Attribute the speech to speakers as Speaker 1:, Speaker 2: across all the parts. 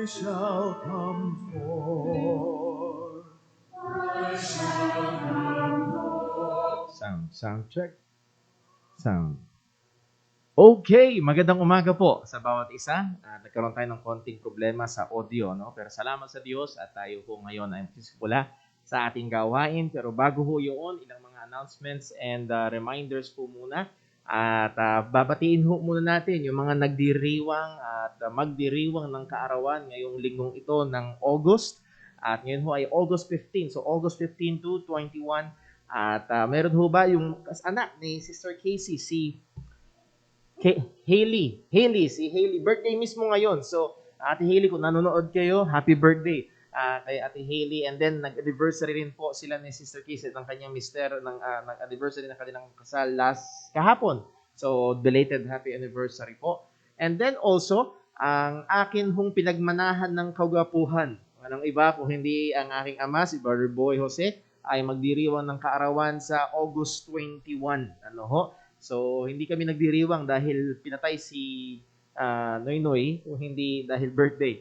Speaker 1: shall come forth. I shall come forth. Sound check. Sound. Okay, magandang umaga po sa bawat isa. Nagkaroon tayo ng konting problema sa audio, no? Pero salamat sa Diyos at tayo po ngayon ay magsisimula sa ating gawain. Pero bago ho yun, ilang mga announcements and reminders po muna. At babatiin ho muna natin yung mga nagdiriwang at magdiriwang ng kaarawan ngayong linggong ito ng August. At ngayon ho ay August 15. So August 15 to 21. At meron ho ba yung anak ni Sister Casey, si si Hailey, birthday mismo ngayon. So, Ate Hailey, kung nanonood kayo, happy birthday kay Ate Hailey. And then, nag-anniversary rin po sila ni Sister Casey ng kanyang mister, nag-anniversary ng kanilang kasal kahapon. So, belated happy anniversary po. And then also, ang akin hong pinagmanahan ng kagapuhan. Anong iba kung hindi ang aking ama, si Brother Boy Jose, ay magdiriwang ng kaarawan sa August 21. Ano ho? So, hindi kami nagdiriwang dahil pinatay si Noy Noy, o hindi dahil birthday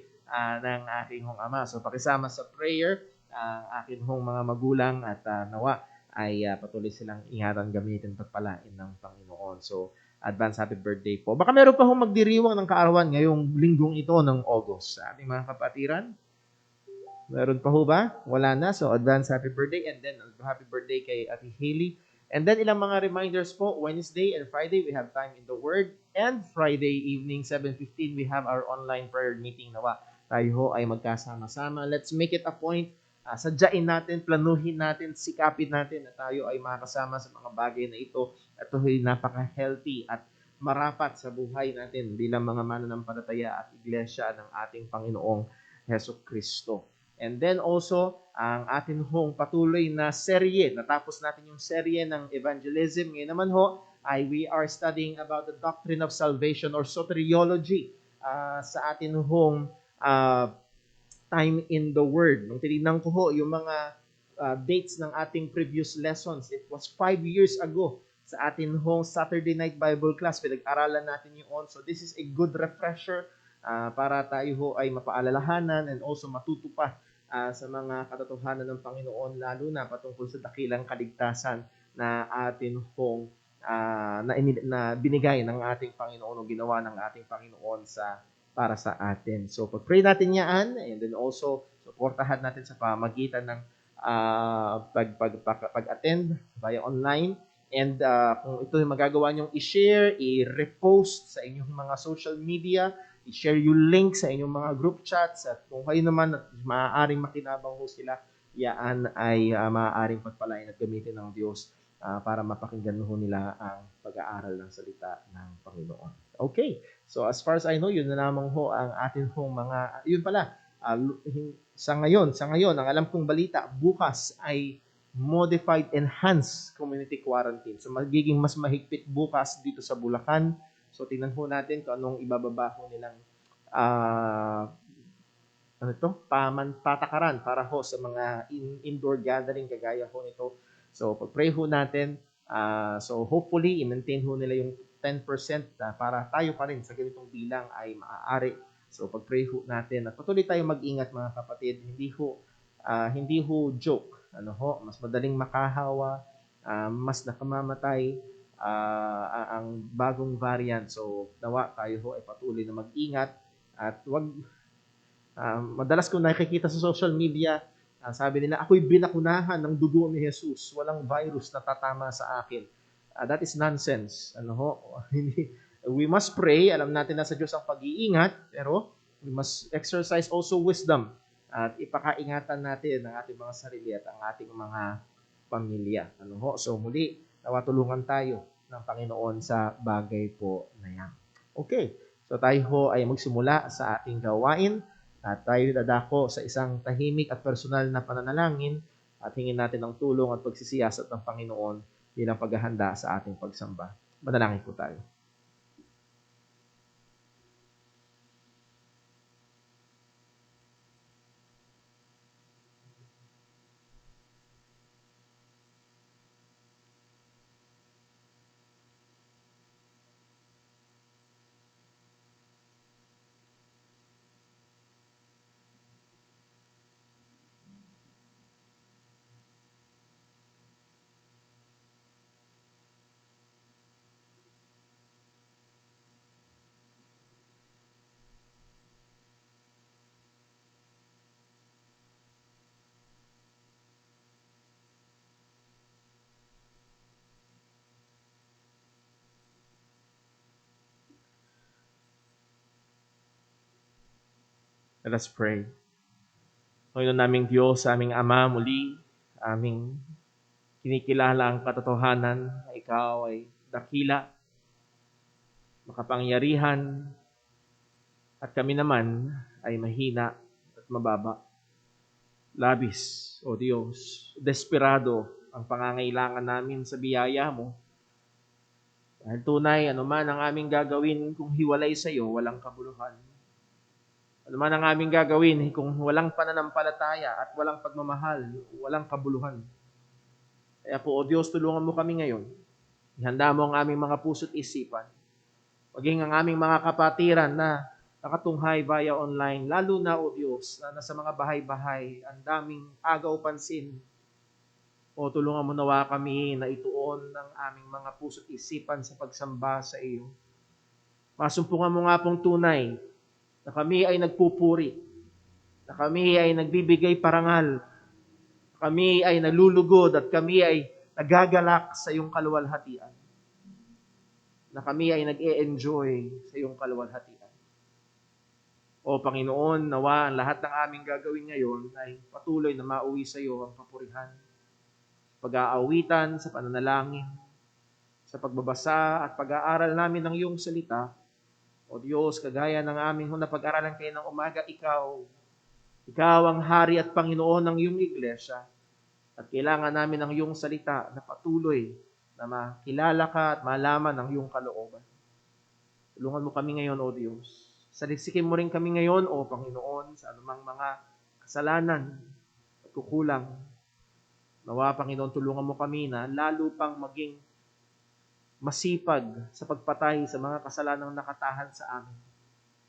Speaker 1: ng aking hong ama. So, pakisama sa prayer ang aking hong mga magulang at nawa ay patuloy silang ingatan, gamitin, pagpalain ng Panginoon. So, advance happy birthday po. Baka meron pa hong magdiriwang ng kaarawan ngayong linggong ito ng August sa ating mga kapatiran. Meron pa ho ba? Wala na. So, advance happy birthday and then happy birthday kay Ate Hailey. And then ilang mga reminders po, Wednesday and Friday we have time in the Word, and Friday evening 7:15 we have our online prayer meeting. Nawa tayo ho ay magkasama-sama. Let's make it a point. Sadyain natin, planuhin natin, sikapin natin na tayo ay makasama sa mga bagay na ito. Ito ay napaka-healthy at marapat sa buhay natin bilang mga mananampalataya at iglesia ng ating Panginoong Hesus Kristo. And then also, ang atin hong patuloy na serye, natapos natin yung serye ng evangelism. Ngayon naman ho, ay we are studying about the doctrine of salvation or soteriology sa atin hong time in the Word. Nung tinignan ko ho, yung mga dates ng ating previous lessons, it was 5 years ago sa atin hong Saturday Night Bible Class. Pinag-aralan natin yun. So this is a good refresher para tayo ho ay mapaalalahanan and also matuto pa sa mga katotohanan ng Panginoon, lalo na patungkol sa dakilang kaligtasan na atin hong na binigay ng ating Panginoon o ginawa ng ating Panginoon para sa atin. So pag-pray natin yan, and then also suportahan natin sa pamagitan ng pag-attend via online. And kung ito yung magagawa nyong i-share, i-repost sa inyong mga social media, i-share yung link sa inyong mga group chats, at kung kayo naman at maaaring makinabang ho sila, yaan ay maaaring pagpalain at gamitin ng Diyos para mapakinggan ho nila ang pag-aaral ng salita ng Panginoon. Okay, so as far as I know, yun na lamang ho ang atin hong mga, yun pala, sa ngayon, ang alam kong balita, bukas ay modified enhanced community quarantine. So magiging mas mahigpit bukas dito sa Bulacan. So tingnan ho natin kung anong ibababa ho nilang patakaran para ho sa mga indoor gathering kagaya ho nito. So pag-pray ho natin. So hopefully i-maintain ho nila yung 10% para tayo pa rin sa ganitong bilang ay maaari. So pag-pray ho natin at patuloy tayo mag-ingat mga kapatid. Hindi ho joke. Mas madaling makahawa, mas nakamamatay ang bagong variant. So nawa tayo ho ay patuloy na mag-ingat at wag madalas ko nakikita sa social media, sabi nila, ako'y binakunahan ng dugo ni Jesus. Walang virus na tatama sa akin. That is nonsense. We must pray. Alam natin na sa Diyos ang pag-iingat, pero we must exercise also wisdom at ipakaingatan natin ang ating mga sarili at ang ating mga pamilya. So muli, nawatulungan tayo ng Panginoon sa bagay po na yan. Okay, so tayo ho ay magsimula sa ating gawain at tayo dadako sa isang tahimik at personal na pananalangin at hingin natin ang tulong at pagsisiyasat ng Panginoon bilang paghahanda sa ating pagsamba. Manalangin po tayo. Let us pray. Panginoon naming Diyos, aming Ama, muli, aming kinikilala ang katotohanan na Ikaw ay dakila, makapangyarihan, at kami naman ay mahina at mababa. Labis, O Diyos, desperado ang pangangailangan namin sa biyaya mo. Dahil tunay, anuman ang aming gagawin kung hiwalay sa iyo, walang kabuluhan. Anuman ang aming gagawin kung walang pananampalataya at walang pagmamahal, walang kabuluhan. Kaya po, O Diyos, tulungan mo kami ngayon. Ihanda mo ang aming mga puso't isipan. Maging ang aming mga kapatiran na nakatunghay via online, lalo na, O Diyos, na nasa mga bahay-bahay, ang daming agaw pansin. O tulungan mo nawa kami na ituon ng aming mga puso't isipan sa pagsamba sa iyo. Masumpungan mo nga pong tunay na kami ay nagpupuri, na kami ay nagbibigay parangal, na kami ay nalulugod at kami ay nagagalak sa iyong kaluwalhatian, na kami ay nag-e-enjoy sa iyong kaluwalhatian. O Panginoon, nawa ang lahat ng aming gagawin ngayon ay patuloy na mauwi sa iyo ang kapurihan, pag-aawitan, sa pananalangin, sa pagbabasa at pag-aaral namin ng iyong salita. O Diyos, kagaya ng aming napag-aralan kayo ng umaga, Ikaw ang Hari at Panginoon ng iyong iglesia. At kailangan namin ng iyong salita na patuloy na makilala ka at malaman ng iyong kalooban. Tulungan mo kami ngayon, O Diyos. Saliksikin mo rin kami ngayon, O Panginoon, sa anumang mga kasalanan at kukulang. Nawa, Panginoon, tulungan mo kami na lalo pang maging masipag sa pagpatay sa mga kasalanang nakatahan sa amin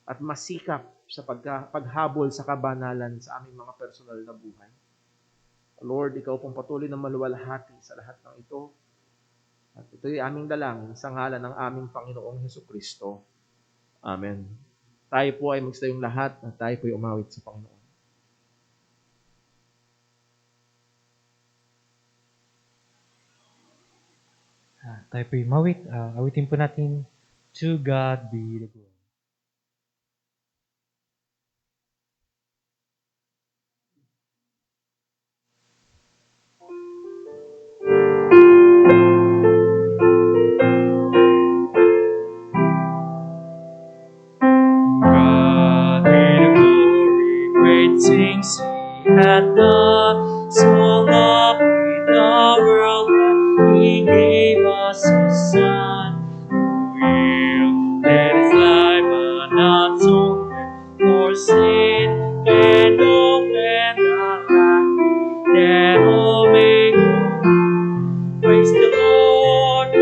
Speaker 1: at masikap sa paghabol sa kabanalan sa aming mga personal na buhay. Lord, Ikaw pong patuloy na maluwalhati sa lahat ng ito. At ito'y aming dalangin sa ngalan ng aming Panginoong Hesukristo. Amen. Tayo po ay magsitayong lahat at tayo po ay umawit sa Panginoon.
Speaker 2: Tayo po'y mawit. Awitin po natin, To God be the glory. God be the glory, great things He hath done, so lovely the world that He gave us His Son, who yielded His life an atonement for sin, and opened the light that all may go. Praise the Lord,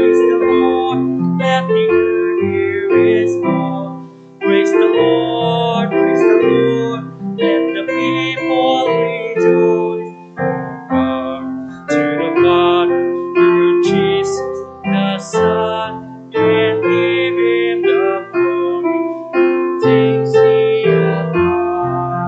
Speaker 2: let the earth hear His voice. Praise the Lord, let the people rejoice. To the Father, through Jesus the Son, and give Him the glory, things He hath done.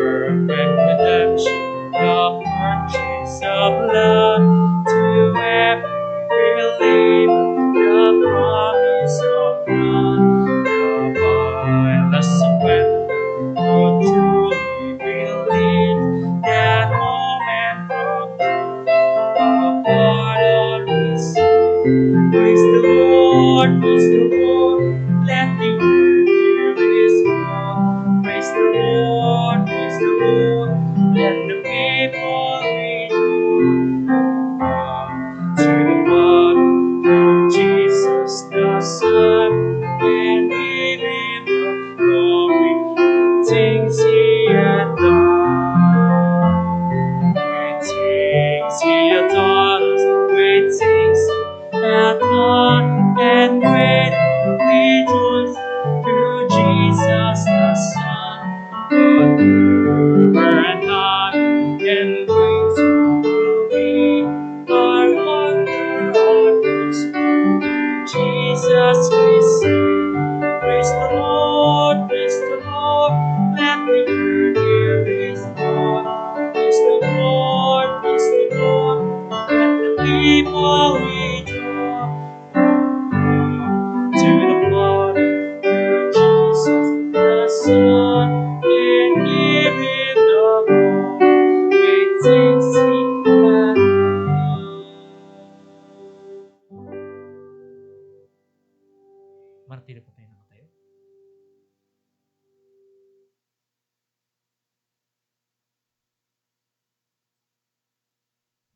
Speaker 2: Perfect redemption, the purchase of blood, to every believer, the promise of God, the vilest when who truly believe that moment from the pardon receive. Praise the Lord, let the earth hear His voice. Praise the Lord, let the people rejoice. To the Father, through Jesus the Son, and give Him the glory, things He hath done. Great things He hath taught us, great things He hath done, and great rejoice through Jesus the Son, forever and not, and praise will be our wonder on this earth. Jesus we sing. Praise the Lord, let the earth hear His voice. Praise the Lord, let the people rejoice. To the Father, through Jesus the manatili po tayo nakatayo.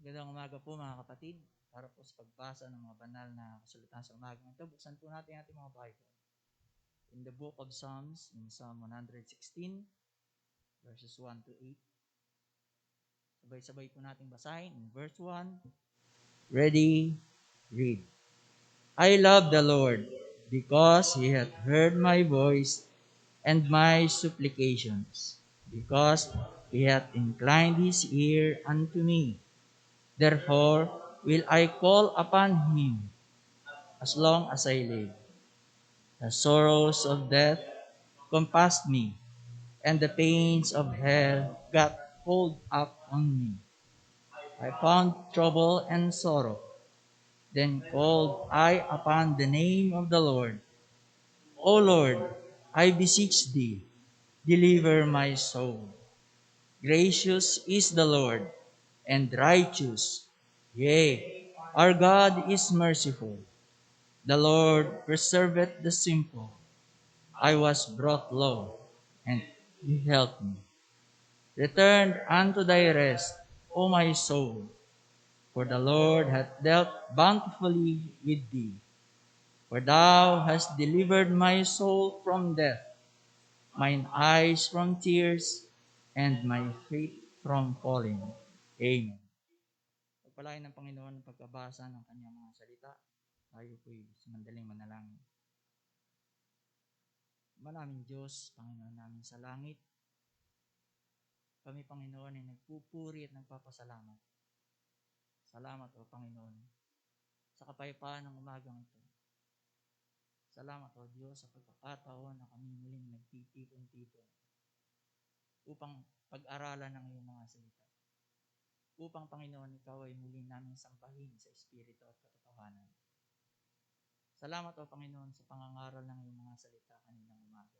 Speaker 3: Magandang umaga po mga kapatid. Para po sa pagbasa ng mga banal na kasulatan sa umagang ito, buksan po natin ating mga Bible. In the book of Psalms, in Psalm 116, verses 1 to 8. Sabay-sabay po natin basahin. In verse 1, ready, read. I love the Lord because He hath heard my voice and my supplications, because He hath inclined His ear unto me. Therefore will I call upon Him as long as I live. The sorrows of death compassed me, and the pains of hell got hold up on me. I found trouble and sorrow. Then called I upon the name of the Lord. O Lord, I beseech thee, deliver my soul. Gracious is the Lord, and righteous. Yea, our God is merciful. The Lord preserveth the simple. I was brought low, and He helped me. Return unto thy rest, O my soul, for the Lord hath dealt bountifully with thee. For thou hast delivered my soul from death, mine eyes from tears, and my feet from falling. Amen. Pagpalain ng Panginoon ang pagkabasa ng kanyang mga salita. Tayo po'y sumandaling manalangin. Maraming Diyos, Panginoon namin sa langit, kami, Panginoon, ay nagpupuri at nagpapasalamat. Salamat, O Panginoon, sa kapayapaan ng umagang ito. Salamat, O Diyos, sa pagkakataon na kami muling nagtitipon-tipon upang pag-aralan ng iyong mga salita. Upang, Panginoon, ikaw ay muling namin sampahin sa Espiritu at katotohanan. Salamat, O Panginoon, sa pangangaral ng iyong mga salita kaninang umaga.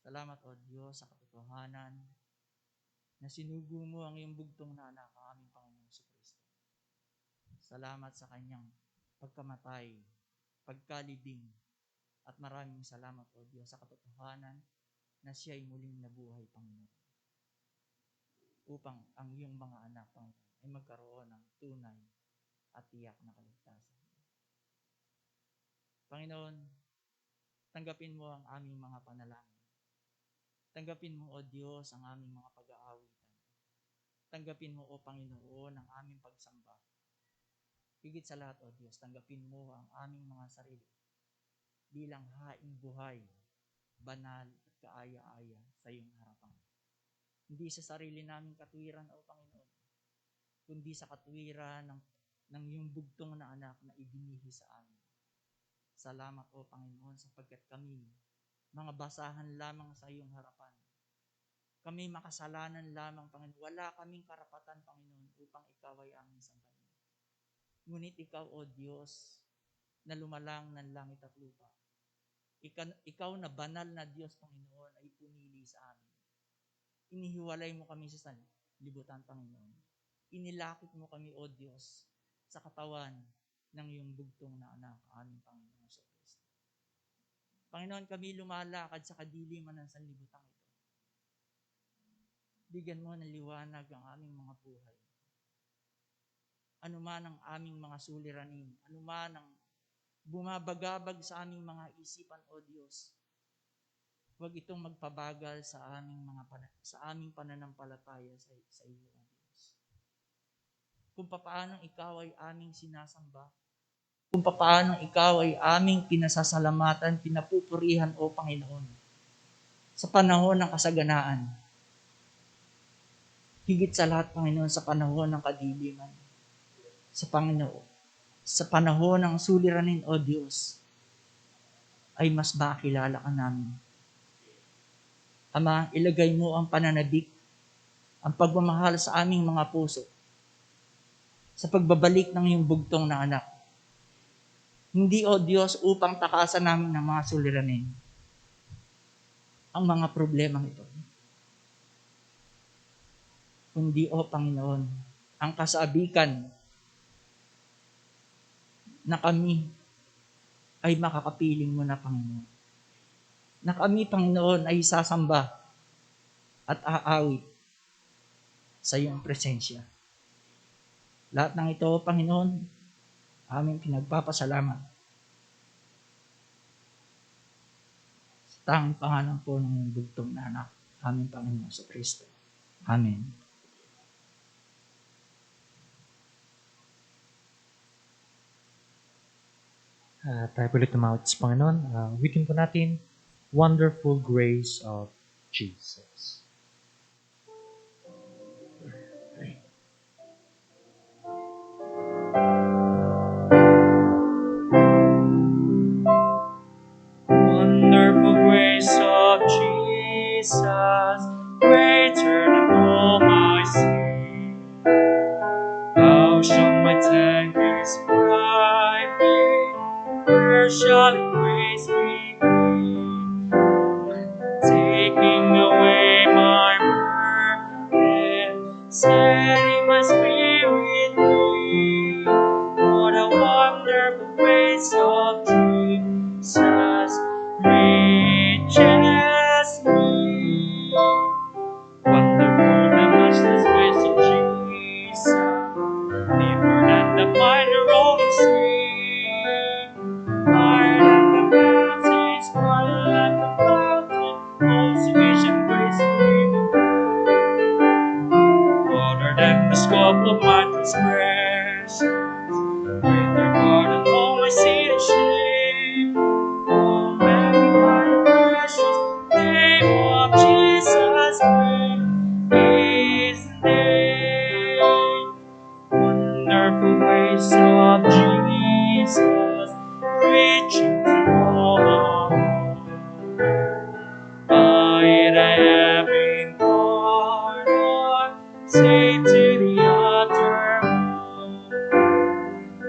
Speaker 3: Salamat, O Diyos, sa katotohanan na sinugo mo ang iyong bugtong na anak, ang aming Panginoong Jesucristo. Salamat sa kanyang pagkamatay, pagkalibing, at maraming salamat, O Diyos, sa katotohanan na siya ay muling nabuhay, Panginoon, upang ang iyong mga anak, Panginoon, ay magkaroon ng tunay at tiyak na kaligtasan. Panginoon, tanggapin mo ang aming mga panalangin. Tanggapin mo, O Diyos, ang aming mga pag-aawitan. Tanggapin mo, O Panginoon, ang aming pagsamba. Higit sa lahat, O Diyos, tanggapin mo ang aming mga sarili bilang haing buhay, banal at kaaya-aya sa iyong harapan. Hindi sa sarili naming katwiran, O Panginoon, kundi sa katwiran ng iyong bugtong na anak na ibinihi sa amin. Salamat, O Panginoon, sapagkat kami mga basahan lamang sa iyong harapan. Kami makasalanan lamang, Panginoon. Wala kaming karapatan, Panginoon, upang ikaw ay aming sambahin. Ngunit ikaw, O Diyos, na lumalang ng langit at lupa, ikaw na banal na Diyos, Panginoon, ay pumili sa amin. Inihiwalay mo kami sa libutan, Panginoon. Inilakip mo kami, O Diyos, sa katawan ng iyong bugtong na anak, aming Panginoon Jesucristo. Panginoon, kami lumalakad sa kadiliman ng sanlibutan ito. Bigyan mo ng liwanag ang aming mga buhay. Ano man ang aming mga suliranin, ano man ang bumabagabag sa aming mga isipan, O Diyos, huwag itong magpabagal sa aming pananampalataya sa iyo, O Diyos. Kung papaano ikaw ay aming sinasamba, kung papaano ikaw ay aming pinasasalamatan, pinapupurihan, O Panginoon, sa panahon ng kasaganaan. Higit sa lahat, Panginoon, sa panahon ng kadiliman. Sa panahon ng suliranin, O Diyos, ay mas makilala ka namin. Ama, ilagay mo ang pananabik, ang pagmamahal sa aming mga puso, sa pagbabalik ng iyong bugtong na anak. Hindi, O Diyos, upang takasan namin ng mga suliranin ang mga problemang ito. Kundi, O Panginoon, ang kasabikan na kami ay makakapiling mo na, Panginoon. Na kami, Panginoon, ay sasamba at aawit sa iyong presensya. Lahat ng ito, Panginoon, aming pinagpapasalamat. Sa tanging pangalan po ng bugtong na anak, aming Panginoon sa Kristo. Amen.
Speaker 2: Tayo po ulit tumawag sa Panginoon. Witin po natin, Wonderful Grace of Jesus. Wonderful grace of Jesus, greater than all my sin. Thou shalt my tanglers brightly, where shall it grace me be? Taking away my burden, setting my spirit free. What a wonderful grace of Jesus reaches me. Wonderful the matchless grace of Jesus, deeper than the mighty rolling sea. Higher than the mountains, farther than the mountain, all sufficient grace for me. Broader than the scope of my transgressions, greater far than all my sin and shame. Oh, magnify the precious name of Jesus, great is His name. Wonderful grace of Jesus, reaching to all the world. By it I have been pardoned, saved to the uttermost.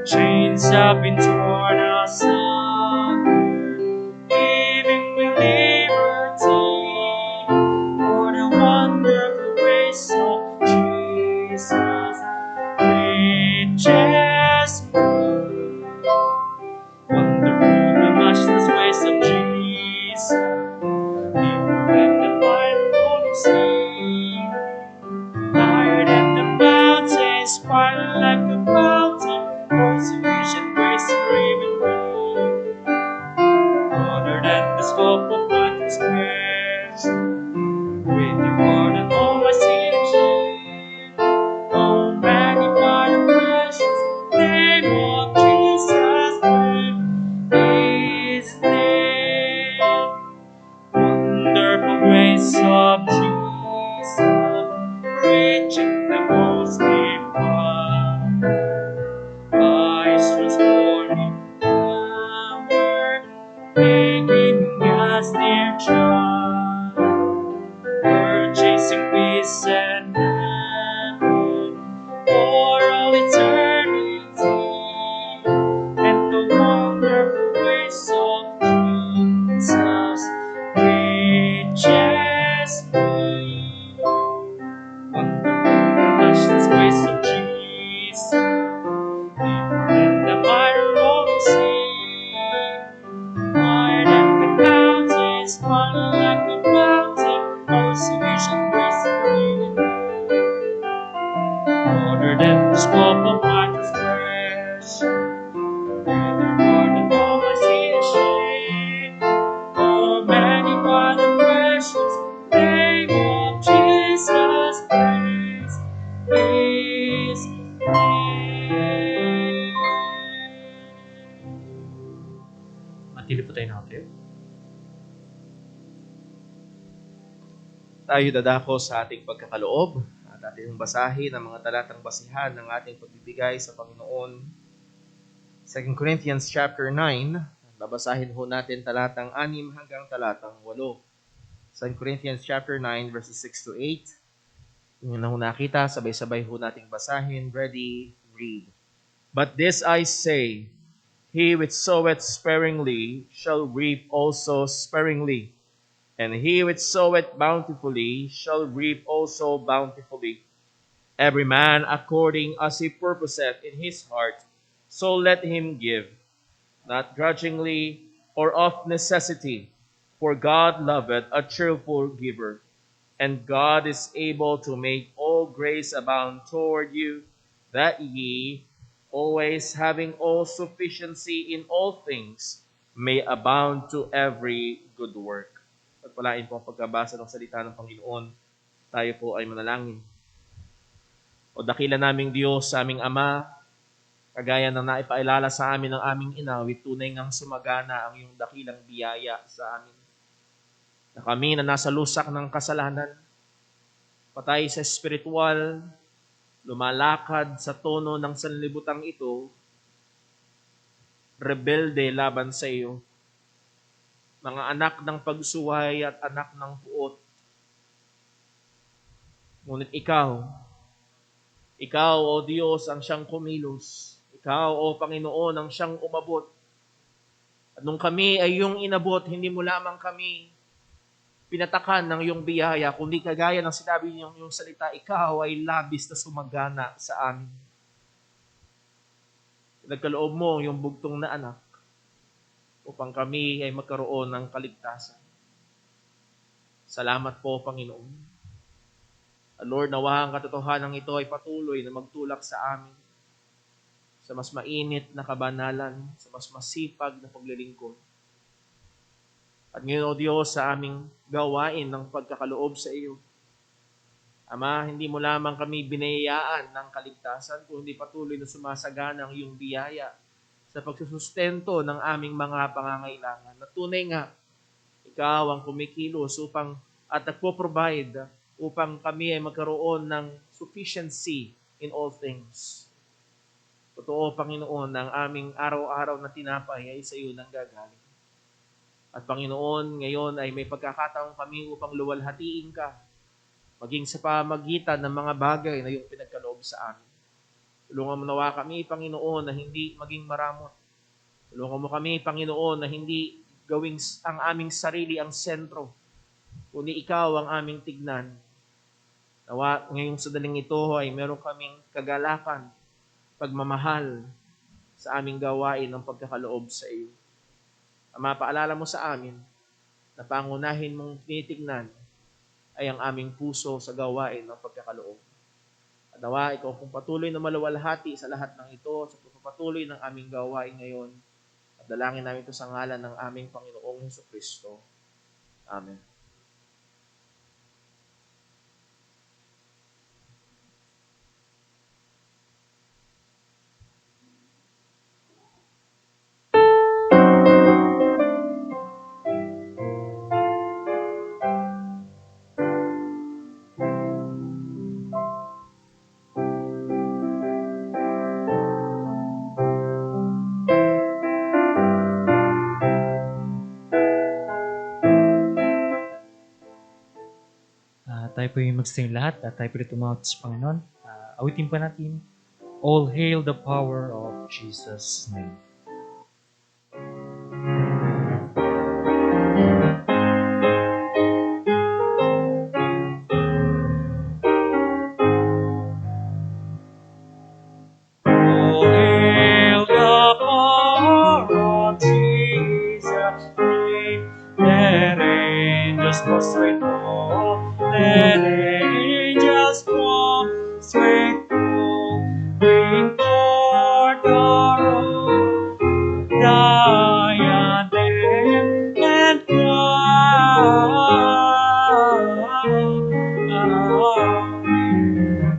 Speaker 2: Chains have been torn asunder, giving me liberty. What a wonderful grace of Jesus reaches me. Wonderful the matchless grace of Jesus, deeper than the mighty rolling sea. Higher than the mountains, farther like the mountain, all sufficient grace to even me. Broader than the scope of my transgression, greater far than all my sin and shame. Oh, magnify the precious name of Jesus, great is His name. Wonderful grace of Jesus, reaching the most deep by His transforming power, making us their child, purchasing peace and heaven for all eternity. And the wonderful grace of Jesus reaches me. Wonderful the matchless grace of Jesus, deeper than the mighty rolling sea. Higher than the mountains, farther like the mountain, all sufficient grace for me. Broader than the scope of my transgression, greater far than all my sin and shame. Oh, magnify the precious name of Jesus, praise His name. Matili po tayo nakatayo.
Speaker 1: Tayo dadako sa ating pagkakaloob at ating basahin ang mga talatang basihan ng ating pagbibigay sa Panginoon. 2 Corinthians chapter 9, babasahin ho natin talatang 6 hanggang talatang 8. 2 Corinthians chapter 9 verses 6 to 8. Yung na ho nakita, sabay-sabay ho nating basahin. Ready, read. But this I say, he which soweth sparingly shall reap also sparingly. And he which soweth bountifully shall reap also bountifully. Every man according as he purposeth in his heart, so let him give. not grudgingly or of necessity, for God loveth a cheerful giver. And God is able to make all grace abound toward you, that ye, always having all sufficiency in all things, may abound to every good work. Pagpalain po ang pagkabasa ng salita ng Panginoon, tayo po ay manalangin. O dakila naming Diyos, sa aming Ama, kagaya ng naipaalala sa amin ng aming inawit, tunay ngang sumagana ang iyong dakilang biyaya sa amin. Na kami na nasa lusak ng kasalanan, patay sa espiritual, lumalakad sa tono ng sanlibutang ito, rebelde laban sa iyo, mga anak ng pagsuway at anak ng puot. Ngunit ikaw, O Diyos, ang siyang kumilos. Ikaw, O Panginoon, ang siyang umabot. At nung kami ay iyong inabot, hindi mo lamang kami pinatakan ng iyong biyaya, kundi kagaya ng sinabi niyong iyong salita, ikaw ay labis na sumagana sa amin. Nagkaloob mo yung bugtong na anak upang kami ay magkaroon ng kaligtasan. Salamat po, Panginoon. Lord, nawa ang katotohanan ito ay patuloy na magtulak sa amin sa mas mainit na kabanalan, sa mas masipag na paglilingkod. At ngayon, O Diyos, sa aming gawain ng pagkakaloob sa iyo, Ama, hindi mo lamang kami binayaan ng kaligtasan, kundi patuloy na sumasagana ang iyong biyaya sa pagsusustento ng aming mga pangangailangan. Na tunay nga, ikaw ang kumikilos at nagpo-provide upang kami ay magkaroon ng sufficiency in all things. Totoo, Panginoon, na ang aming araw-araw na tinapay ay sa iyo nang gagaling. At Panginoon, ngayon ay may pagkakataon kami upang luwalhatiin ka, maging sa pamagitan ng mga bagay na iyong pinagkaloob sa amin. Tulungan mo nawa kami, Panginoon, na hindi maging maramot. Tulungan mo kami, Panginoon, na hindi gawing ang aming sarili ang sentro, kundi ikaw ang aming tignan. Nawa ngayong sadaling ito ay meron kaming kagalakan, pagmamahal sa aming gawain ng pagkakaloob sa iyo. Ama, paalala mo sa amin na pangunahin mong tinitignan ay ang aming puso sa gawain ng pagkakaloob. At nawa, ikaw kung patuloy na maluwalhati sa lahat ng ito, sa pagpapatuloy ng aming gawain ngayon, at dalangin namin ito sa ngalan ng aming Panginoong Jesucristo. Amen.
Speaker 2: Tayo po yung mag-sing lahat at tayo po rin tumawag sa Panginoon. Awitin pa natin, All hail the power of Jesus' name. All hail the power of Jesus' name. Let angels prostrate fall. Let angels prostrate fall. Bring forth the robe, diadem, and crown.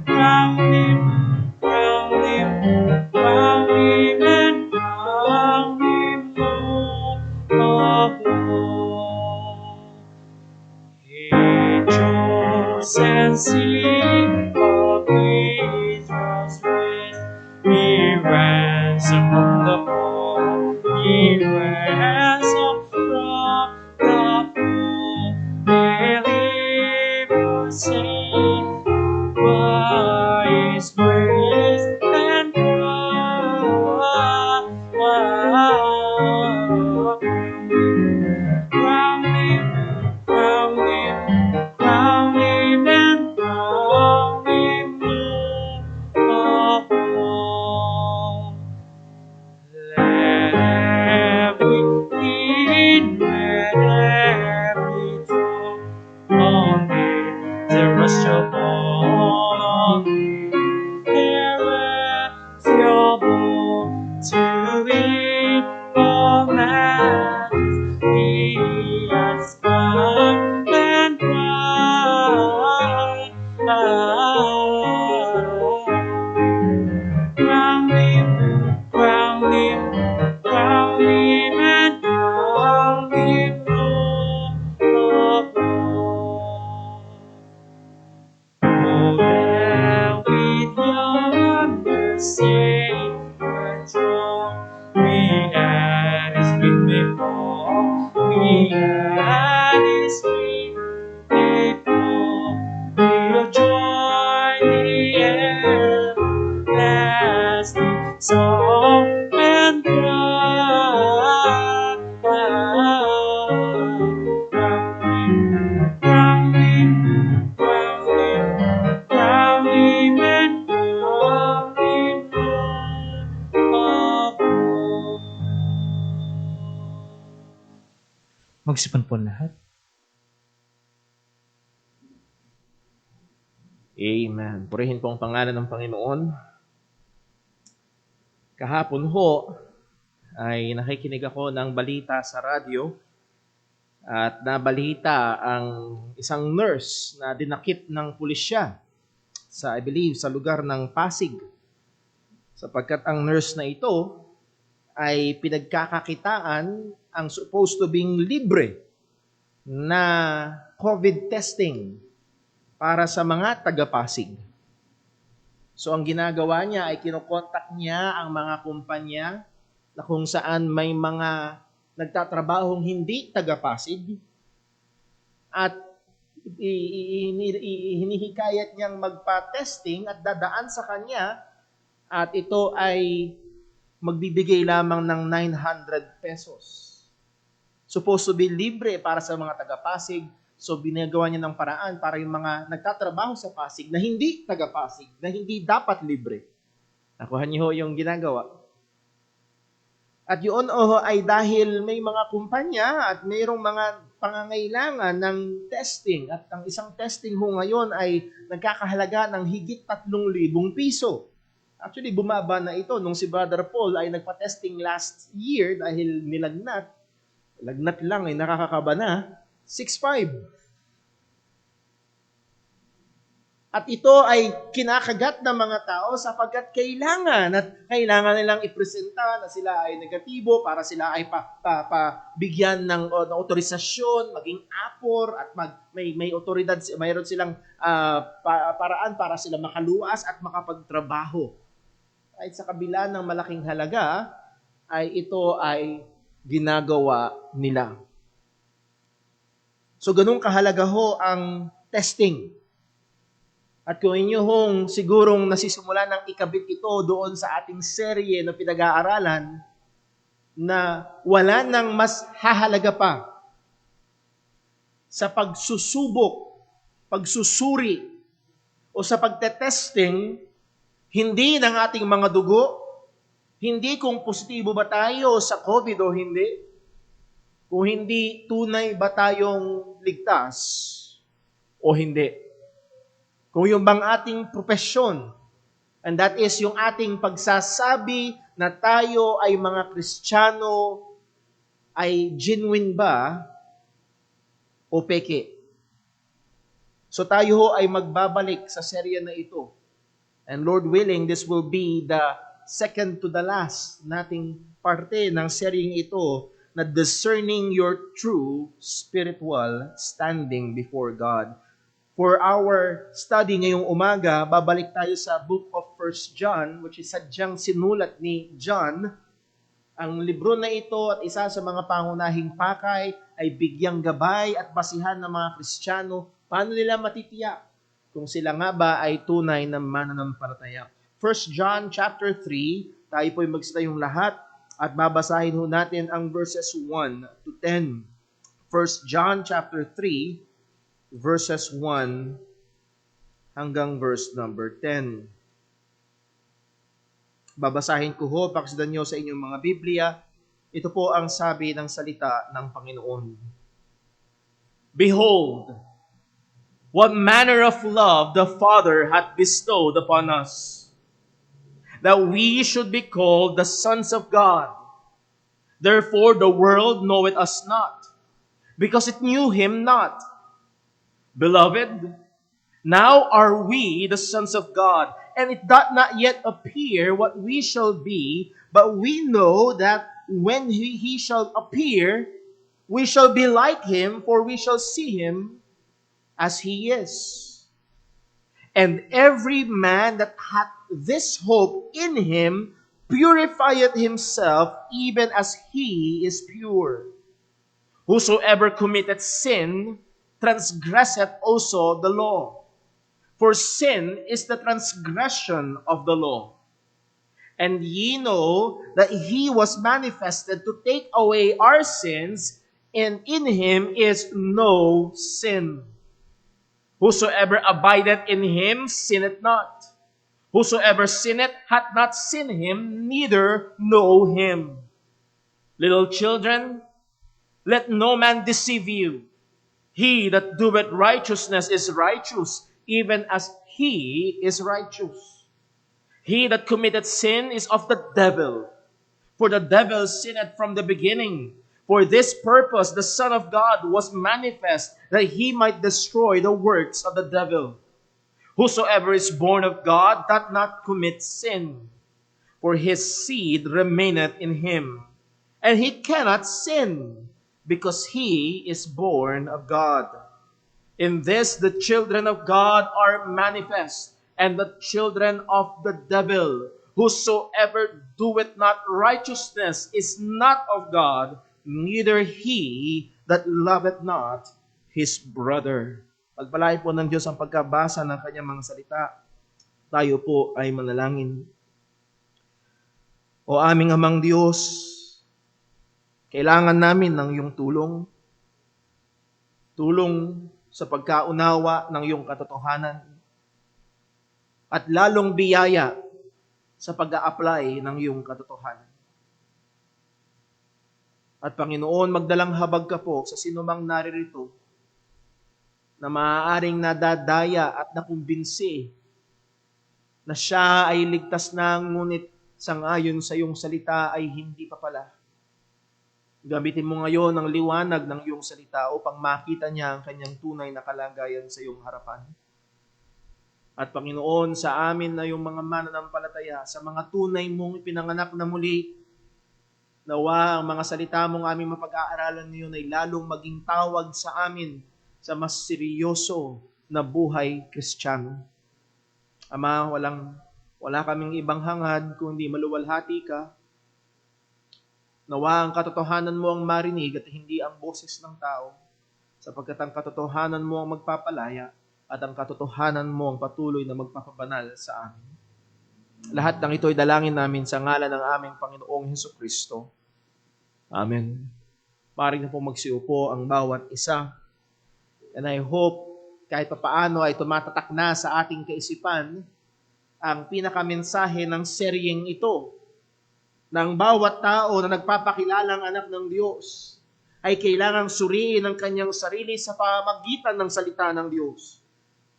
Speaker 2: Crown him, crown him, crown him, and crown him Lord of all. Angels and sing of Israel's race. Ye ransom from the poor, ye ransom from the poor. Deliver safe by His grace and power. Crown him, crown him, crown him, and crown him Lord of all. Magsipon po lahat.
Speaker 1: Amen. Purihin po ang pangalan ng Panginoon. Kahapon ho, ay nakikinig ako ng balita sa radyo at nabalita ang isang nurse na dinakip ng pulisya sa, I believe, sa lugar ng Pasig. Sapagkat ang nurse na ito ay pinagkakakitaan ang supposed to being libre na COVID testing para sa mga taga-Pasig. So ang ginagawa niya ay kinokontak niya ang mga kumpanya na kung saan may mga nagtatrabahong hindi taga-Pasig at hinihikayat niyang magpa-testing at dadaan sa kanya at ito ay magbibigay lamang ng 900 pesos. Supposed to be libre para sa mga taga-Pasig. So, binagawa niya ng paraan para yung mga nagtatrabaho sa Pasig na hindi taga-Pasig, na hindi dapat libre. Nakuha niyo yung ginagawa. At yun ay dahil may mga kumpanya at mayroong mga pangangailangan ng testing. At ang isang testing ho ngayon ay nagkakahalaga ng higit 3,000 piso. Actually, bumaba na ito nung si Brother Paul ay nagpa-testing last year dahil nilagnat. Lagnat lang ay nakakakaba na. 6,500. At ito ay kinakagat ng mga tao sapagkat kailangan nilang ipresenta na sila ay negatibo para sila ay bigyan ng autorisasyon, maging apor at may otoridad, mayroon silang paraan para sila makaluwas at makapagtrabaho. Kahit sa kabila ng malaking halaga, ay ito ay ginagawa nila. So, ganun kahalaga ho ang testing. At kung inyo hong sigurong nasisimula ng ikabit ito doon sa ating serye na pinag-aaralan, na wala nang mas hahalaga pa sa pagsusubok, pagsusuri, o sa pagtetesting, hindi ng ating mga dugo, hindi kung positibo ba tayo sa COVID o hindi, kung hindi tunay ba tayong ligtas o hindi. Kung yung bang ating profesyon, and that is yung ating pagsasabi na tayo ay mga Kristiyano, ay genuine ba o peke. So tayo ho ay magbabalik sa serye na ito. And Lord willing, this will be the second to the last nating parte ng seryeng ito na discerning your true spiritual standing before God. For our study ngayong umaga, babalik tayo sa book of 1 John, which is sadyang sinulat ni John. Ang libro na ito at isa sa mga pangunahing pakay ay bigyang gabay at basihan ng mga Kristiyano. Paano nila matitiyak kung sila nga ba ay tunay na mananampalataya? 1 John chapter 3, tayo po'y magsitayong lahat at babasahin ho natin ang verses 1 to 10. 1 John chapter 3, verses 1 hanggang verse number 10. Babasahin ko ho, pakisdan nyo sa inyong mga Biblia. Ito po ang sabi ng salita ng Panginoon. Behold, what manner of love the Father hath bestowed upon us, that we should be called the sons of God. Therefore the world knoweth us not, because it knew him not. Beloved, now are we the sons of God, and it doth not yet appear what we shall be, but we know that when he shall appear, we shall be like him, for we shall see him as he is. And every man that hath this hope in him purifieth himself, even as he is pure. Whosoever committeth sin transgresseth also the law. For sin is the transgression of the law. And ye know that he was manifested to take away our sins, and in him is no sin. Whosoever abideth in him sinneth not. Whosoever sinneth hath not seen him, neither know him. Little children, Let no man deceive you. He that doeth righteousness is righteous, even as he is righteous. He that committeth sin is of the devil, for the devil sinned from the beginning. For this purpose the Son of God was manifest, that he might destroy the works of the devil. Whosoever is born of God doth not commit sin, for his seed remaineth in him, and he cannot sin, because he is born of God. In this the children of God are manifest, and the children of the devil. Whosoever doeth not righteousness is not of God, neither he that loveth not his brother. Pagpalain po ng Diyos ang pagkabasa ng kanyang mga salita. Tayo po ay manalangin. O aming Amang Diyos, kailangan namin ng iyong tulong. Tulong sa pagkaunawa ng iyong katotohanan. At lalong biyaya sa pag-a-apply ng iyong katotohanan. At Panginoon, magdalang habag ka po sa sinumang naririto na maaaring nadadaya at nakumbinsi na siya ay ligtas na, ngunit sangayon sa iyong salita ay hindi pa pala. Gamitin mo ngayon ang liwanag ng iyong salita upang makita niya ang kanyang tunay na kalagayan sa iyong harapan. At Panginoon, sa amin na yung mga mananampalataya, sa mga tunay mong ipinanganak na muli, nawa ang mga salita mong aming mapag-aaralan ngayon ay lalong maging tawag sa amin sa mas seryoso na buhay Kristiyano. Ama, wala kaming ibang hangad kundi maluwalhati ka. Nawa ang katotohanan mo ang marinig at hindi ang boses ng tao, sapagkat ang katotohanan mo ang magpapalaya at ang katotohanan mo ang patuloy na magpapabanal sa amin. Lahat ng ito ay dalangin namin sa ngalan ng aming Panginoong Hesukristo. Amen. Maaaring na po magsiupo ang bawat isa. And I hope kahit papaano ay tumatatak na sa ating kaisipan ang pinakamensahe ng seryeng ito, ng bawat tao na nagpapakilalang anak ng Diyos ay kailangang suriin ang kanyang sarili sa pamamagitan ng salita ng Diyos.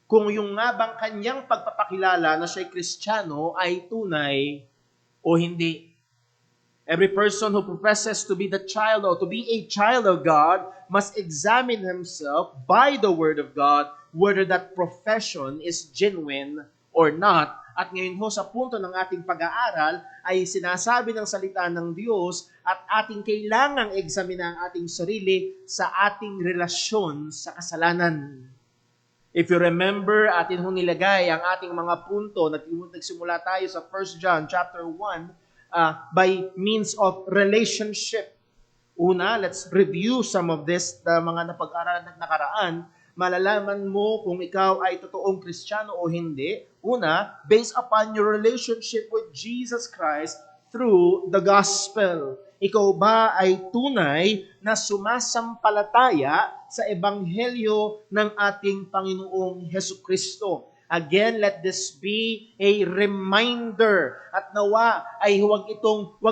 Speaker 1: Kung yung nga bang kanyang pagpapakilala na siya'y Kristiyano ay tunay o hindi. Every person who professes to be the child or to be a child of God must examine himself by the Word of God whether that profession is genuine or not. At ngayon ho, sa punto ng ating pag-aaral ay sinasabi ng salita ng Diyos at ating kailangang examine ang ating sarili sa ating relasyon sa kasalanan. If you remember, atin ho nilagay ang ating mga punto, nagsimula tayo sa 1 John chapter 1 by means of relationship. Una, let's review some of this, mga napag-aralan at nakaraan. Malalaman mo kung ikaw ay totoong Kristiyano o hindi. Una, based upon your relationship with Jesus Christ through the gospel. Ikaw ba ay tunay na sumasampalataya sa ebanghelyo ng ating Panginoong Hesukristo? Again, let this be a reminder at nawa ay huwag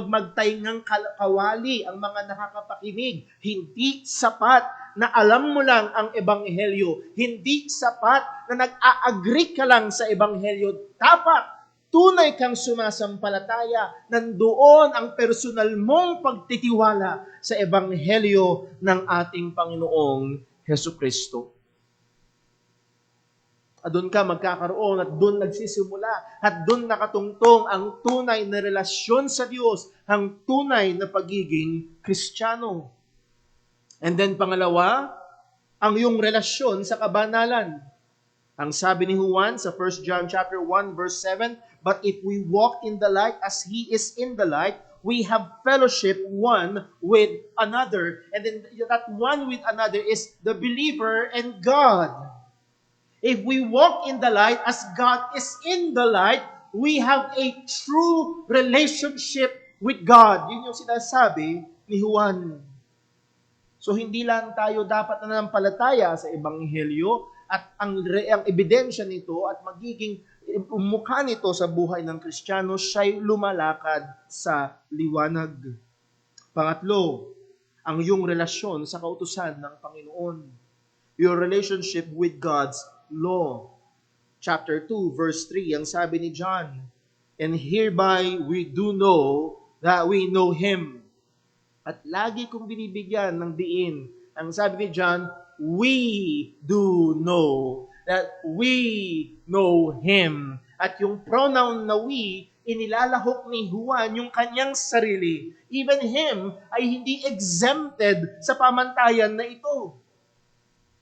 Speaker 1: magtaingang kawali ang mga nakakapakinig. Hindi sapat na alam mo lang ang ebanghelyo. Hindi sapat na nag-a-agree ka lang sa ebanghelyo. Dapat tunay kang sumasampalataya, nandoon ang personal mong pagtitiwala sa ebanghelyo ng ating Panginoong Hesukristo. At doon ka magkakaroon at doon nagsisimula at doon nakatungtong ang tunay na relasyon sa Diyos, ang tunay na pagiging Kristiyano. And then pangalawa, ang iyong relasyon sa kabanalan. Ang sabi ni Juan sa 1 John chapter 1 verse 7, "But if we walk in the light as He is in the light, we have fellowship one with another." And then that one with another is the believer and God. If we walk in the light as God is in the light, we have a true relationship with God. Yun yung sinasabi ni Juan. So hindi lang tayo dapat nanampalataya sa ebanghelyo at ang ebidensya nito at magiging mukha nito sa buhay ng Kristiyano, siya'y lumalakad sa liwanag. Pangatlo, ang iyong relasyon sa kautusan ng Panginoon. Your relationship with God's law. Chapter 2, verse 3, ang sabi ni John, "And hereby we do know that we know Him." At lagi kong binibigyan ng diin. Ang sabi ni John, we do know that we know Him. At yung pronoun na we, inilalahok ni Juan yung kanyang sarili. Even Him ay hindi exempted sa pamantayan na ito.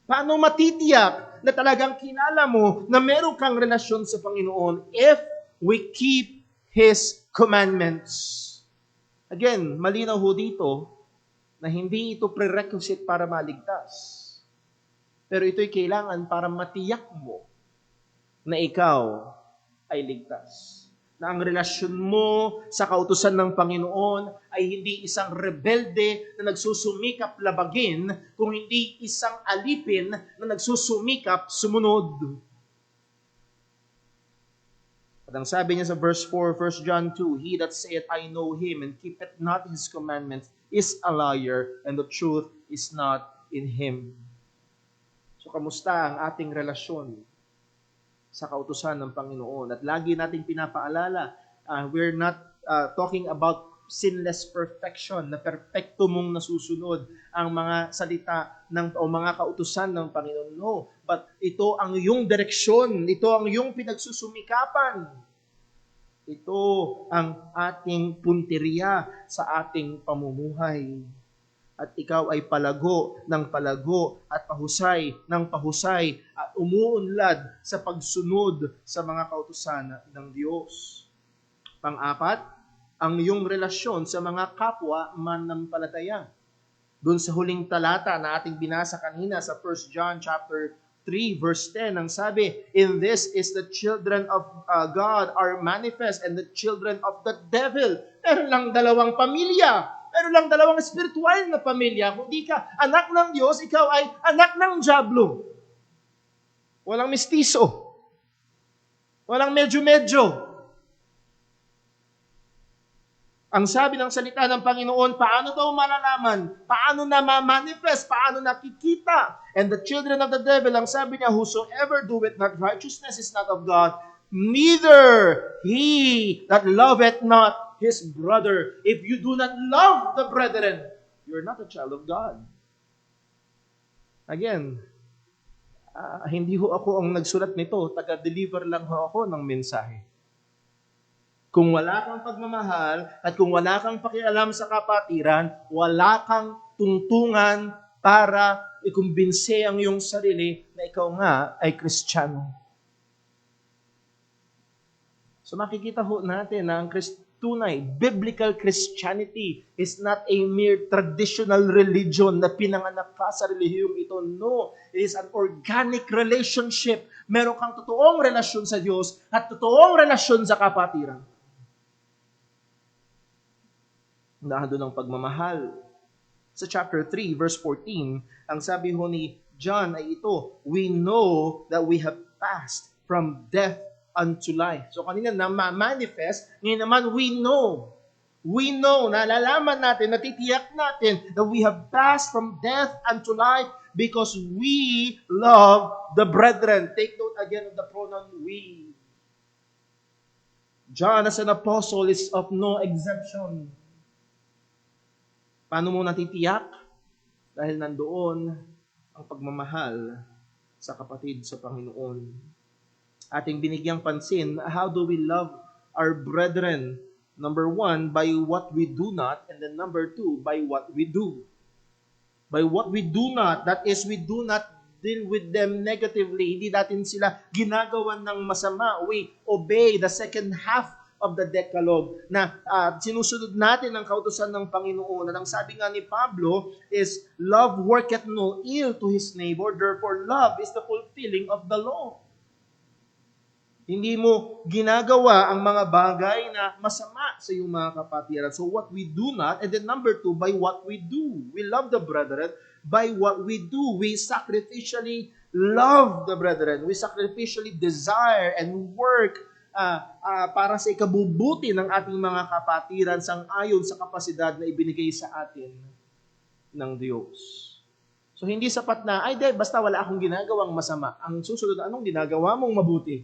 Speaker 1: Paano matitiyak na talagang kilala mo na meron kang relasyon sa Panginoon if we keep His commandments? Again, malinaw ho dito na hindi ito prerequisite para maligtas. Pero ito'y kailangan para matiyak mo na ikaw ay ligtas. Na ang relasyon mo sa kautusan ng Panginoon ay hindi isang rebelde na nagsusumikap labagin, kung hindi isang alipin na nagsusumikap sumunod. At ang sabi niya sa verse 4, 1 John 2, "He that saith, I know Him, and keepeth not His commandments, is a liar, and the truth is not in him." So, kamusta ang ating relasyon sa kautusan ng Panginoon? At lagi nating pinapaalala, we're not talking about sinless perfection, na perpekto mong nasusunod ang mga salita o mga kautusan ng Panginoon. No, but ito ang iyong direksyon, ito ang iyong pinagsusumikapan. Ito ang ating punteriya sa ating pamumuhay. At ikaw ay palago ng palago at pahusay ng pahusay at umuunlad sa pagsunod sa mga kautusan ng Diyos. Pang-apat, ang iyong relasyon sa mga kapwa mananampalataya. Doon sa huling talata na ating binasa kanina sa 1 John chapter 3 verse 10, ang sabi, "In this is the children of God are manifest and the children of the devil." Meron lang dalawang pamilya. Meron lang dalawang spiritual na pamilya. Kung di ka anak ng Diyos, ikaw ay anak ng dyablo. Walang mestizo. Walang medyo-medyo. Ang sabi ng salita ng Panginoon, paano daw malalaman? Paano na ma-manifest? Paano nakikita? And the children of the devil, ang sabi niya, "Whosoever doeth not righteousness is not of God, neither he that loveth not his brother." If you do not love the brethren, you're not a child of God. Again, hindi ho ako ang nagsulat nito, taga-deliver lang ho ako ng mensahe. Kung wala kang pagmamahal at kung wala kang pakialam sa kapatiran, wala kang tungtungan para ikumbinse ang iyong sarili na ikaw nga ay Kristiyano. So makikita ho natin na ang tunay, biblical Christianity is not a mere traditional religion na pinanganak ka sa relihiyong ito. No, it is an organic relationship. Meron kang totoong relasyon sa Diyos at totoong relasyon sa kapatiran. Nandun ang pagmamahal. Sa chapter 3, verse 14, ang sabi ho ni John ay ito, "We know that we have passed from death unto life." So kanina na manifest, ngayon naman we know. We know, nalalaman natin, natitiyak natin that we have passed from death unto life because we love the brethren. Take note again of the pronoun we. John as an apostle is of no exemption. Paano mo natitiyak? Dahil nandoon ang pagmamahal sa kapatid sa Panginoon. Ating binigyang pansin, how do we love our brethren? Number 1, by what we do not, and then number 2, by what we do. By what we do not, that is, we do not deal with them negatively. Hindi natin sila ginagawan ng masama. We obey the second half of the Decalogue na sinusunod natin ang kautusan ng Panginoon. At ang sabi nga ni Pablo is, "Love worketh no ill to his neighbor, therefore love is the fulfilling of the law." Hindi mo ginagawa ang mga bagay na masama sa iyong mga kapatiran. So what we do not, and then number 2, by what we do. We love the brethren by what we do. We sacrificially love the brethren. We sacrificially desire and work para sa ikabubuti ng ating mga kapatiran sang ayon sa kapasidad na ibinigay sa atin ng Diyos. So hindi sapat na, ay di, basta wala akong ginagawang masama. Ang susunod, anong ginagawa mong mabuti?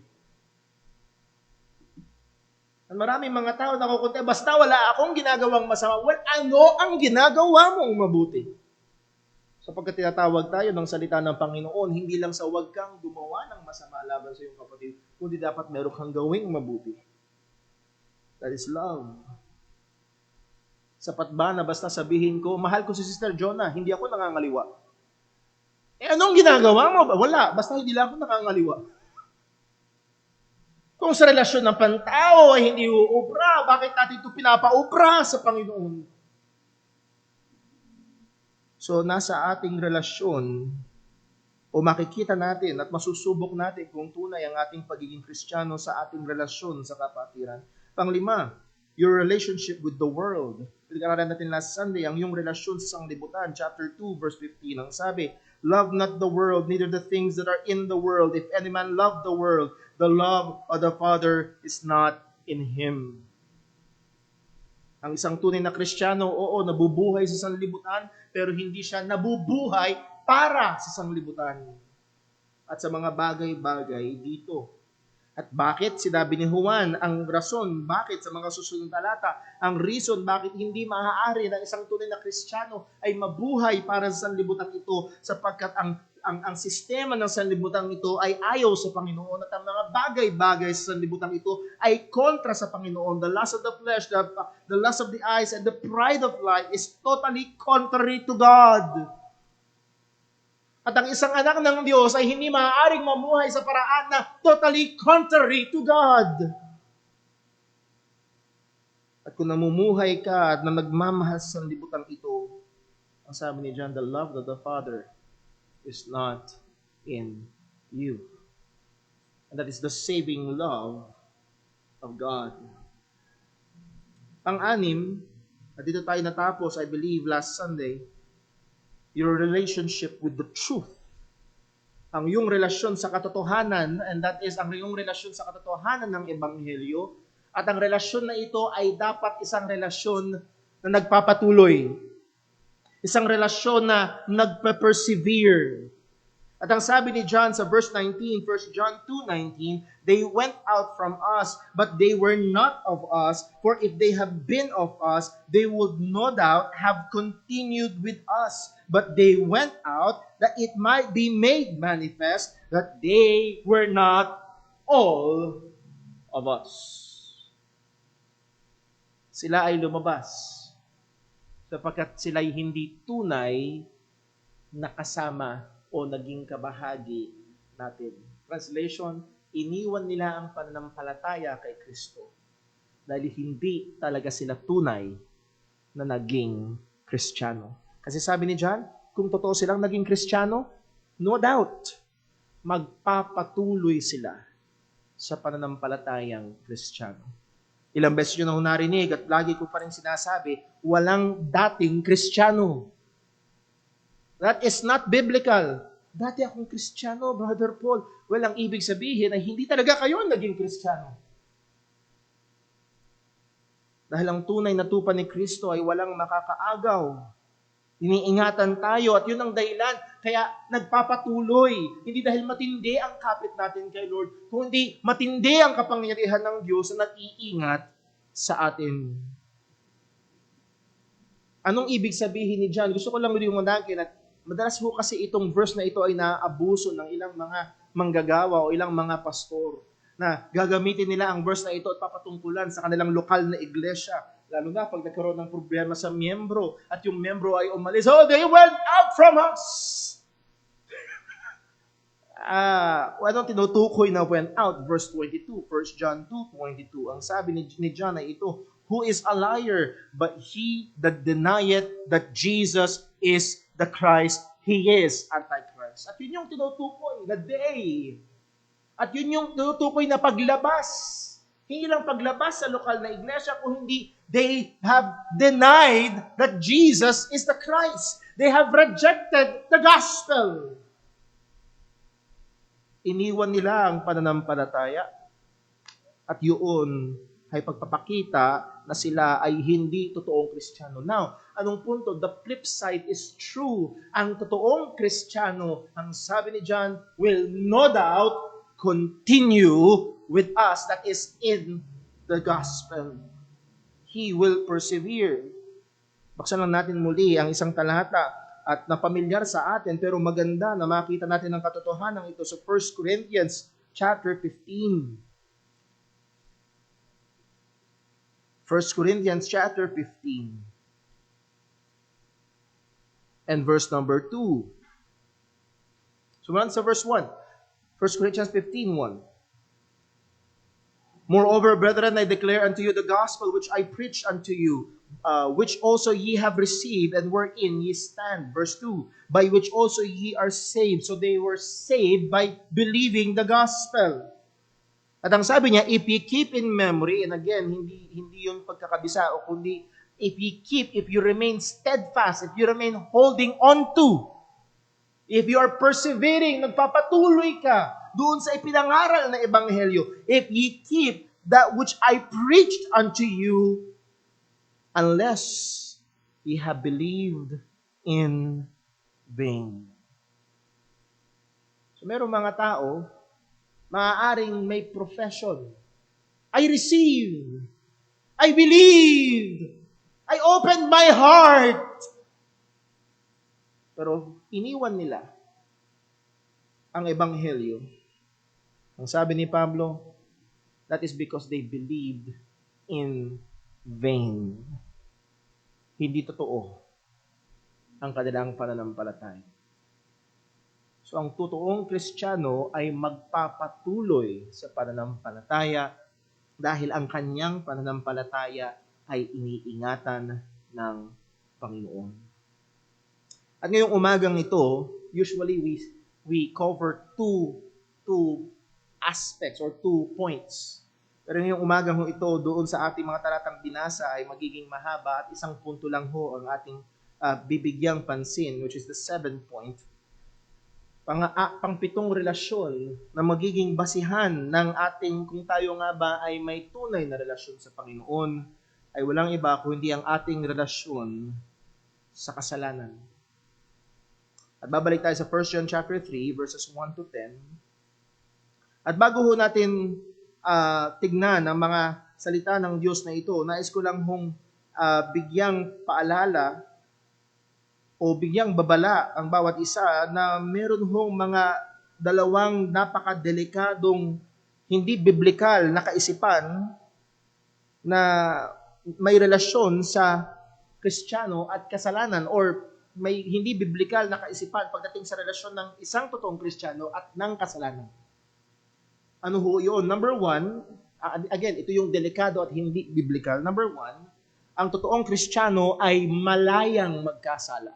Speaker 1: Maraming mga tao nakukunti, basta wala akong ginagawang masama. Well, ano ang ginagawa mong mabuti? Sapagkat tinatawag tayo ng salita ng Panginoon, hindi lang sa wag kang gumawa ng masama laban sa iyong kapatid, kundi dapat meron kang gawing mabuti. That is love. Sapat ba na basta sabihin ko, mahal ko si Sister Jonah, hindi ako nangangaliwa? Anong ginagawa mo? Wala, basta hindi lang ako nangangaliwa. Kung sa relasyon ng pantao ay hindi uubra, bakit natin ito pinapaubra sa Panginoon? So, nasa ating relasyon, o makikita natin at masusubok natin kung tunay ang ating pagiging Kristiyano sa ating relasyon sa kapatiran. Panglima, your relationship with the world. Pinag-aralan natin last Sunday, ang iyong relasyon sa sanglibutan, chapter 2, verse 15. Ang sabi, love not the world, neither the things that are in the world. If any man love the world, the love of the Father is not in him. Ang isang tunay na Kristiyano, oo, nabubuhay sa sanlibutan, pero hindi siya nabubuhay para sa sanlibutan at sa mga bagay-bagay dito. At bakit? Sinabi ni Juan, ang rason, bakit sa mga susunod na talata, ang reason bakit hindi maaari ng isang tunay na Kristiyano ay mabuhay para sa sanlibutan ito, sapagkat ang sistema ng sanlibutan ito ay ayaw sa Panginoon at ang mga bagay-bagay sa sanlibutan ito ay kontra sa Panginoon. The lust of the flesh, the lust of the eyes, and the pride of life is totally contrary to God. At ang isang anak ng Diyos ay hindi maaaring mamuhay sa paraan na totally contrary to God. At kung namumuhay ka at na nagmamahal sa sanlibutan ito, ang sabi ni John, the love of the Father is not in you. And that is the saving love of God. Pang-anim, at dito tayo natapos, I believe, last Sunday, your relationship with the truth. Ang iyong relasyon sa katotohanan, and that is ang iyong relasyon sa katotohanan ng Ebanghelyo, at ang relasyon na ito ay dapat isang relasyon na nagpapatuloy. Isang relasyon na nagpe-persevere. At ang sabi ni John sa verse 19, 1 John 2:19, they went out from us, but they were not of us. For if they have been of us, they would no doubt have continued with us. But they went out that it might be made manifest that they were not all of us. Sila ay lumabas sapagkat sila'y hindi tunay na kasama o naging kabahagi natin. Translation, iniwan nila ang pananampalataya kay Kristo dahil hindi talaga sila tunay na naging Kristiyano. Kasi sabi ni John, kung totoo silang naging Kristiyano, no doubt, magpapatuloy sila sa pananampalatayang Kristiyano. Ilang beses nyo na narinig at lagi ko pa rin sinasabi, walang dating Kristiyano. That is not biblical. Dati akong Kristiyano, Brother Paul. Well, ang ibig sabihin ay hindi talaga kayo naging Kristiyano. Dahil ang tunay na tupa ni Kristo ay walang makakaagaw. Iniingatan tayo at yun ang dahilan kaya nagpapatuloy. Hindi dahil matindi ang kapit natin kay Lord, kundi matindi ang kapangyarihan ng Diyos na nag-iingat sa atin. Anong ibig sabihin ni John? Gusto ko lang liwanagan at madalas ho kasi itong verse na ito ay naaabuso ng ilang mga manggagawa o ilang mga pastor na gagamitin nila ang verse na ito at papatungkulan sa kanilang lokal na iglesia. Lalo na pag nagkaroon ng problema sa miyembro at yung miyembro ay umalis, oh, they went out from us! Anong tinutukoy na went out? Verse 22, 1 John 2:22. Ang sabi ni John ay ito, who is a liar, but he that denieth that Jesus is the Christ, he is Antichrist. At yun yung tinutukoy na day. At yun yung tinutukoy na paglabas. Hindi lang paglabas sa lokal na iglesia, kung hindi, they have denied that Jesus is the Christ. They have rejected the gospel. Iniwan nila ang pananampalataya. At yun ay pagpapakita na sila ay hindi totoong Kristiyano. Now, anong punto? The flip side is true. Ang totoong Kristiyano, ang sabi ni John, will no doubt continue with us, that is in the gospel. He will persevere. Baksan lang natin muli ang isang talata at napamilyar sa atin pero maganda na makita natin ang katotohanan ito sa 1 Corinthians chapter 15. 1 Corinthians chapter 15 and verse number 2. Sumunod sa verse 1. 1 Corinthians 15:1. Moreover, brethren, I declare unto you the gospel which I preached unto you, which also ye have received, and wherein ye stand. Verse 2, by which also ye are saved. So they were saved by believing the gospel. At ang sabi niya, if ye keep in memory, and again, hindi yung pagkakabisa, o kundi if you remain steadfast, if you remain holding on to, if you are persevering, nagpapatuloy ka doon sa ipinangaral na ebanghelyo, if ye keep that which I preached unto you, unless ye have believed in vain. So merong mga tao, maaaring may profession. I received. I believed. I opened my heart. Pero iniwan nila ang ebanghelyo. Ang sabi ni Pablo, that is because they believed in vain. Hindi totoo ang kanilang pananampalataya. So ang totoong Kristiyano ay magpapatuloy sa pananampalataya dahil ang kanyang pananampalataya ay iniingatan ng Panginoon. At ngayong umagang ito, usually we cover two aspects or 2 points. Pero ngayong umagang ito, doon sa ating mga talatang binasa ay magiging mahaba at isang punto lang ho ang ating bibigyang pansin, which is the 7th point. Pang-pitong relasyon na magiging basihan ng ating, kung tayo nga ba ay may tunay na relasyon sa Panginoon, ay walang iba kundi ang ating relasyon sa kasalanan. At babalik tayo sa 1 John chapter 3, verses 1 to 10. At bago ho natin tignan ang mga salita ng Diyos na ito, nais ko lang hong bigyang paalala o bigyang babala ang bawat isa na meron hong mga dalawang napakadelikadong hindi biblikal na kaisipan na may relasyon sa Kristiyano at kasalanan, or may hindi biblikal na kaisipan pagdating sa relasyon ng isang totoong Kristiyano at ng kasalanan. Ano ho yun? Number 1, again, ito yung delikado at hindi biblical. Number 1, ang totoong Kristiyano ay malayang magkasala.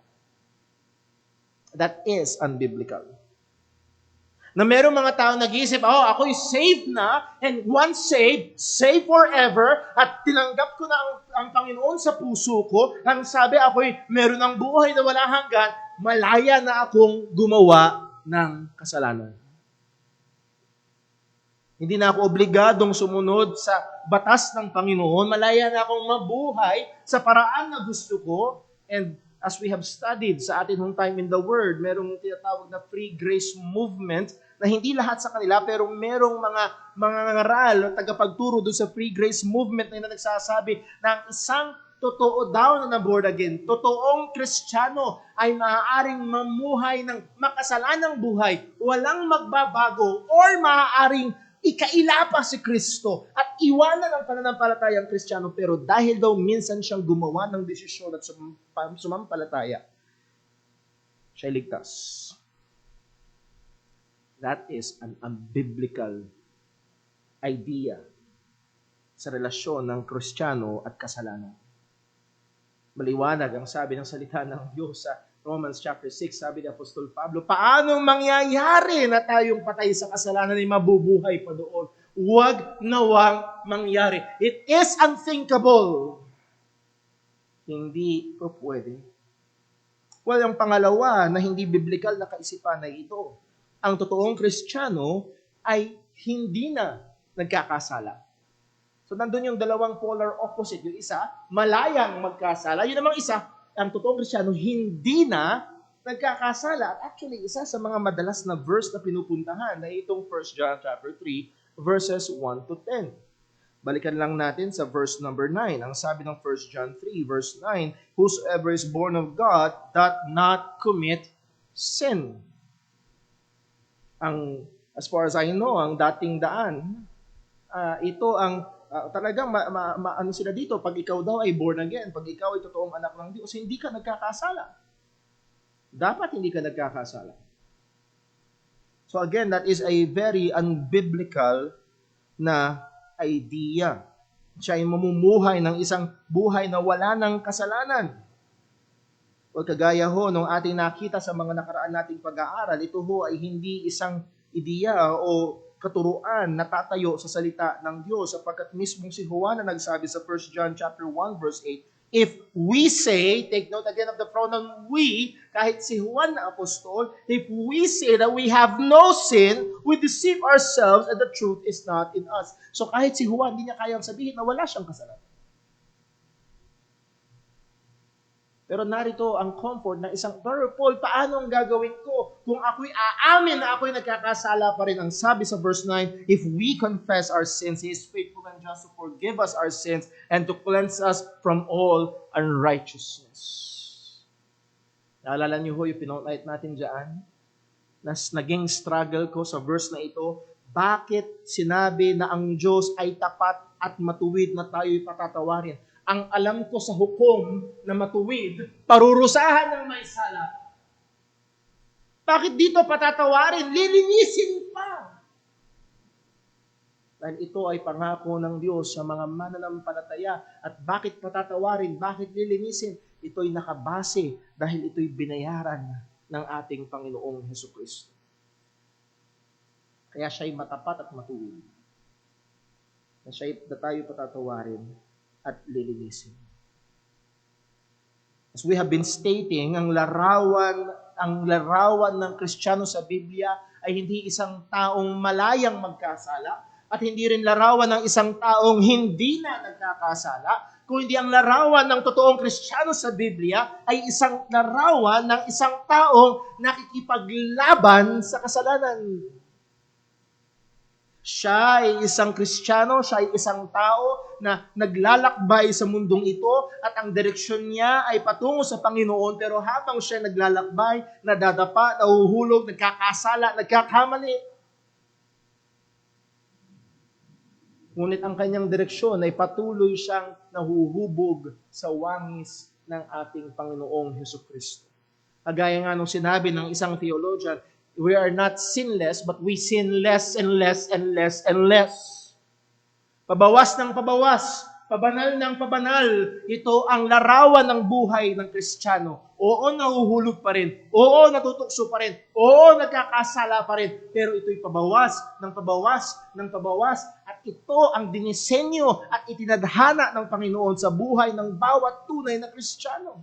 Speaker 1: That is unbiblical. Na merong mga tao nag-iisip, ako'y saved na, and once saved, saved forever, at tinanggap ko na ang Panginoon sa puso ko, ang sabi ako'y meron ng buhay na walang hanggan, malaya na akong gumawa ng kasalanan. Hindi na ako obligadong sumunod sa batas ng Panginoon. Malaya na akong mabuhay sa paraan na gusto ko. And as we have studied sa atin hong time in the Word, merong tinatawag na free grace movement na hindi lahat sa kanila, pero merong mga ngaral o tagapagturo doon sa free grace movement na nagsasabi na ang isang totoo daw na born again, totoong Kristiyano ay maaaring mamuhay ng makasalanang buhay, walang magbabago, or maaaring ikaila pa si Kristo at iwanan ang pananampalatayang Kristiyano, pero dahil daw minsan siyang gumawa ng desisyon at sumampalataya, siya ligtas. That is an unbiblical idea sa relasyon ng Kristiyano at kasalanan. Maliwanag ang sabi ng salita ng Diyos sa Romans chapter 6, sabi ni Apostol Pablo, paano mangyayari na tayong patay sa kasalanan ay mabubuhay pa doon? Huwag nawang mangyari. It is unthinkable. Hindi po pwede. Well, ang pangalawa na hindi biblikal na kaisipan ay ito. Ang totoong Kristiyano ay hindi na nagkakasala. So, nandun yung dalawang polar opposite. Yung isa, malayang magkasala. Yun namang isa, ang totoong Kristiyano, hindi na nagkakasala. At actually, isa sa mga madalas na verse na pinupuntahan na itong 1 John chapter 3, verses 1 to 10. Balikan lang natin sa verse number 9. Ang sabi ng 1 John 3, verse 9, whosoever is born of God doth not commit sin. As far as I know, ang dating daan, ito ang talagang ano sila dito, pag ikaw daw ay born again, pag ikaw ay totoong anak ng Diyos, hindi ka nagkakasala. Dapat hindi ka nagkakasala. So again, that is a very unbiblical na idea. Siya ay mamumuhay ng isang buhay na wala ng kasalanan. O kagaya ho nung ating nakita sa mga nakaraan nating pag-aaral, ito ho ay hindi isang ideya o katuruan na tatayo sa salita ng Diyos, sapagkat mismong si Juan na nagsabi sa 1 John chapter 1 verse 8, if we say, take note again of the pronoun we, kahit si Juan na apostol, if we say that we have no sin, we deceive ourselves and the truth is not in us. So kahit si Juan, hindi niya kayang sabihin na wala siyang kasalanan. Pero narito ang comfort ng isang, Brother Paul, paano ang gagawin ko kung ako'y aamin na ako'y nagkakasala pa rin? Ang sabi sa verse 9, if we confess our sins, He is faithful and just to forgive us our sins and to cleanse us from all unrighteousness. Naalala niyo ho yung pinonight natin dyan? Naging struggle ko sa verse na ito, bakit sinabi na ang Diyos ay tapat at matuwid na tayo'y patatawarin? Ang alam ko sa hukom na matuwid, parurusahan ng may sala. Bakit dito patatawarin? Lilinisin pa. Dahil ito ay pangako ng Diyos sa mga mananampalataya. At bakit patatawarin? Bakit lilinisin? Ito'y nakabase dahil ito'y binayaran ng ating Panginoong Hesukristo. Kaya siya'y matapat at matuwid. Na siya'y tayo patatawarin at lilinisin. As we have been stating, ang larawan ng Kristiyano sa Biblia ay hindi isang taong malayang magkasala at hindi rin larawan ng isang taong hindi na nagkakasala, kundi ang larawan ng totoong Kristiyano sa Biblia ay isang larawan ng isang taong nakikipaglaban sa kasalanan. Siya ay isang Kristiyano, siya ay isang tao na naglalakbay sa mundong ito at ang direksyon niya ay patungo sa Panginoon, pero habang siya naglalakbay, nadadapa, nahuhulog, nagkakasala, nagkakamali. Ngunit ang kanyang direksyon ay patuloy siyang nahuhubog sa wangis ng ating Panginoong Hesukristo. Kagaya nga nung sinabi ng isang theologian, we are not sinless, but we sin less and less and less and less. Pabawas ng pabawas, pabanal ng pabanal, ito ang larawan ng buhay ng Kristiyano. Oo, nahuhulog pa rin. Oo, natutukso pa rin. Oo, nagkakasala pa rin. Pero ito'y pabawas ng pabawas ng pabawas. At ito ang dinisenyo at itinadhana ng Panginoon sa buhay ng bawat tunay na Kristiyano.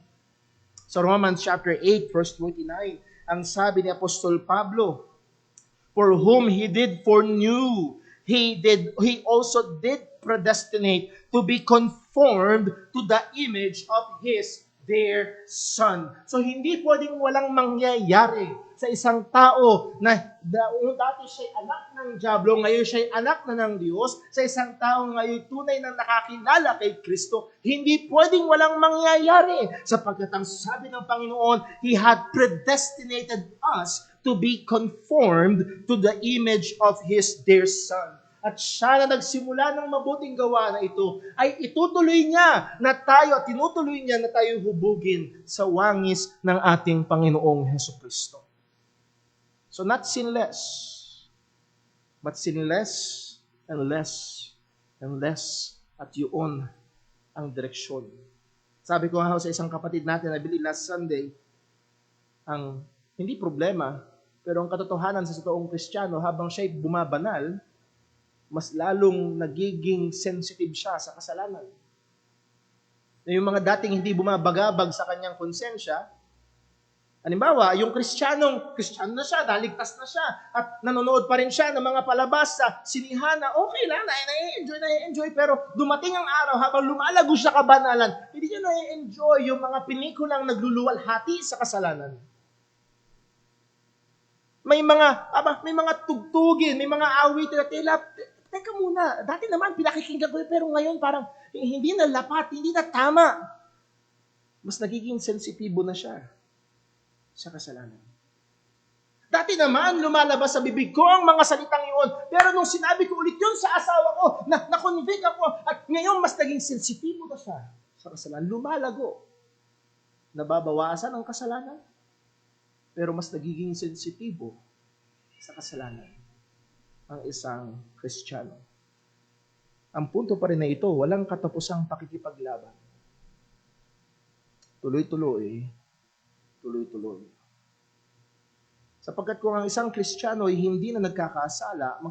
Speaker 1: Sa Romans chapter 8, verse 29, ang sabi ni Apostol Pablo, for whom He did foreknew, He also did predestinate to be conformed to the image of His dear Son. So hindi pwedeng walang mangyayari sa isang tao na dati siya'y anak ng dyablo, ngayon siya'y anak na ng Diyos, sa isang tao ngayon tunay na nakakilala kay Kristo, hindi pwedeng walang mangyayari sapagkat ang sabi ng Panginoon, He had predestinated us to be conformed to the image of His dear Son. At siya na nagsimula ng mabuting gawa na ito, ay itutuloy niya na tayo at tinutuloy niya na tayo hubugin sa wangis ng ating Panginoong Hesukristo. So not sinless, but sinless and less and less, at yun ang direksyon. Sabi ko nga sa isang kapatid natin, I believe last Sunday, ang hindi problema, pero ang katotohanan sa totoong Kristiyano, habang siya'y bumabanal, mas lalong nagiging sensitive siya sa kasalanan. Na yung mga dating hindi bumabagabag sa kanyang konsensya, Halimbawa, yung Kristiyano na siya, naligtas na siya, at nanonood pa rin siya ng mga palabas sa sinihan na okay lang, na-enjoy, pero dumating ang araw habang lumalago sa kabanalan, hindi niya na-enjoy yung mga pelikulang nagluluwalhati sa kasalanan. May mga tugtugin, may mga awitin na teka muna, dati naman pinakikinggan ko pero ngayon parang hindi na lapat, hindi na tama. Mas nagiging sensitibo na siya sa kasalanan. Dati naman, lumalabas sa bibig ko ang mga salitang iyon. Pero nung sinabi ko ulit yun sa asawa ko, na-convict ako, at ngayon mas naging sensitibo na siya sa kasalanan. Lumalago. Nababawasan ang kasalanan, pero mas nagiging sensitibo sa kasalanan ang isang Kristiyano. Ang punto pa rin na ito, walang katapusang pakikipaglaban. Tuloy-tuloy. Sapagkat kung ang isang Kristiyano ay hindi na nagkakasala,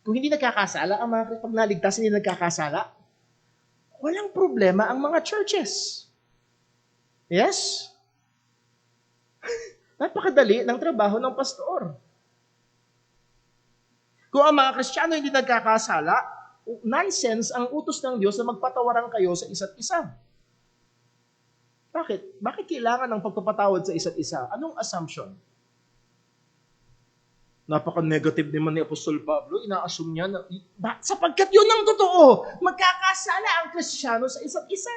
Speaker 1: kung hindi nagkakasala, ang mga pag naligtas hindi nagkakasala, walang problema ang mga churches. Yes? Napakadali ng trabaho ng pastor. Kung ang mga Kristiyano hindi nagkakasala, nonsense ang utos ng Diyos na magpatawaran kayo sa isa't isa. Bakit? Bakit kailangan ng pagpapatawad sa isa't isa? Anong assumption? Napaka-negative naman ni Apostol Pablo. Ina-assume niya na, sapagkat yun ang totoo, magkakasala ang Kristiyano sa isa't isa.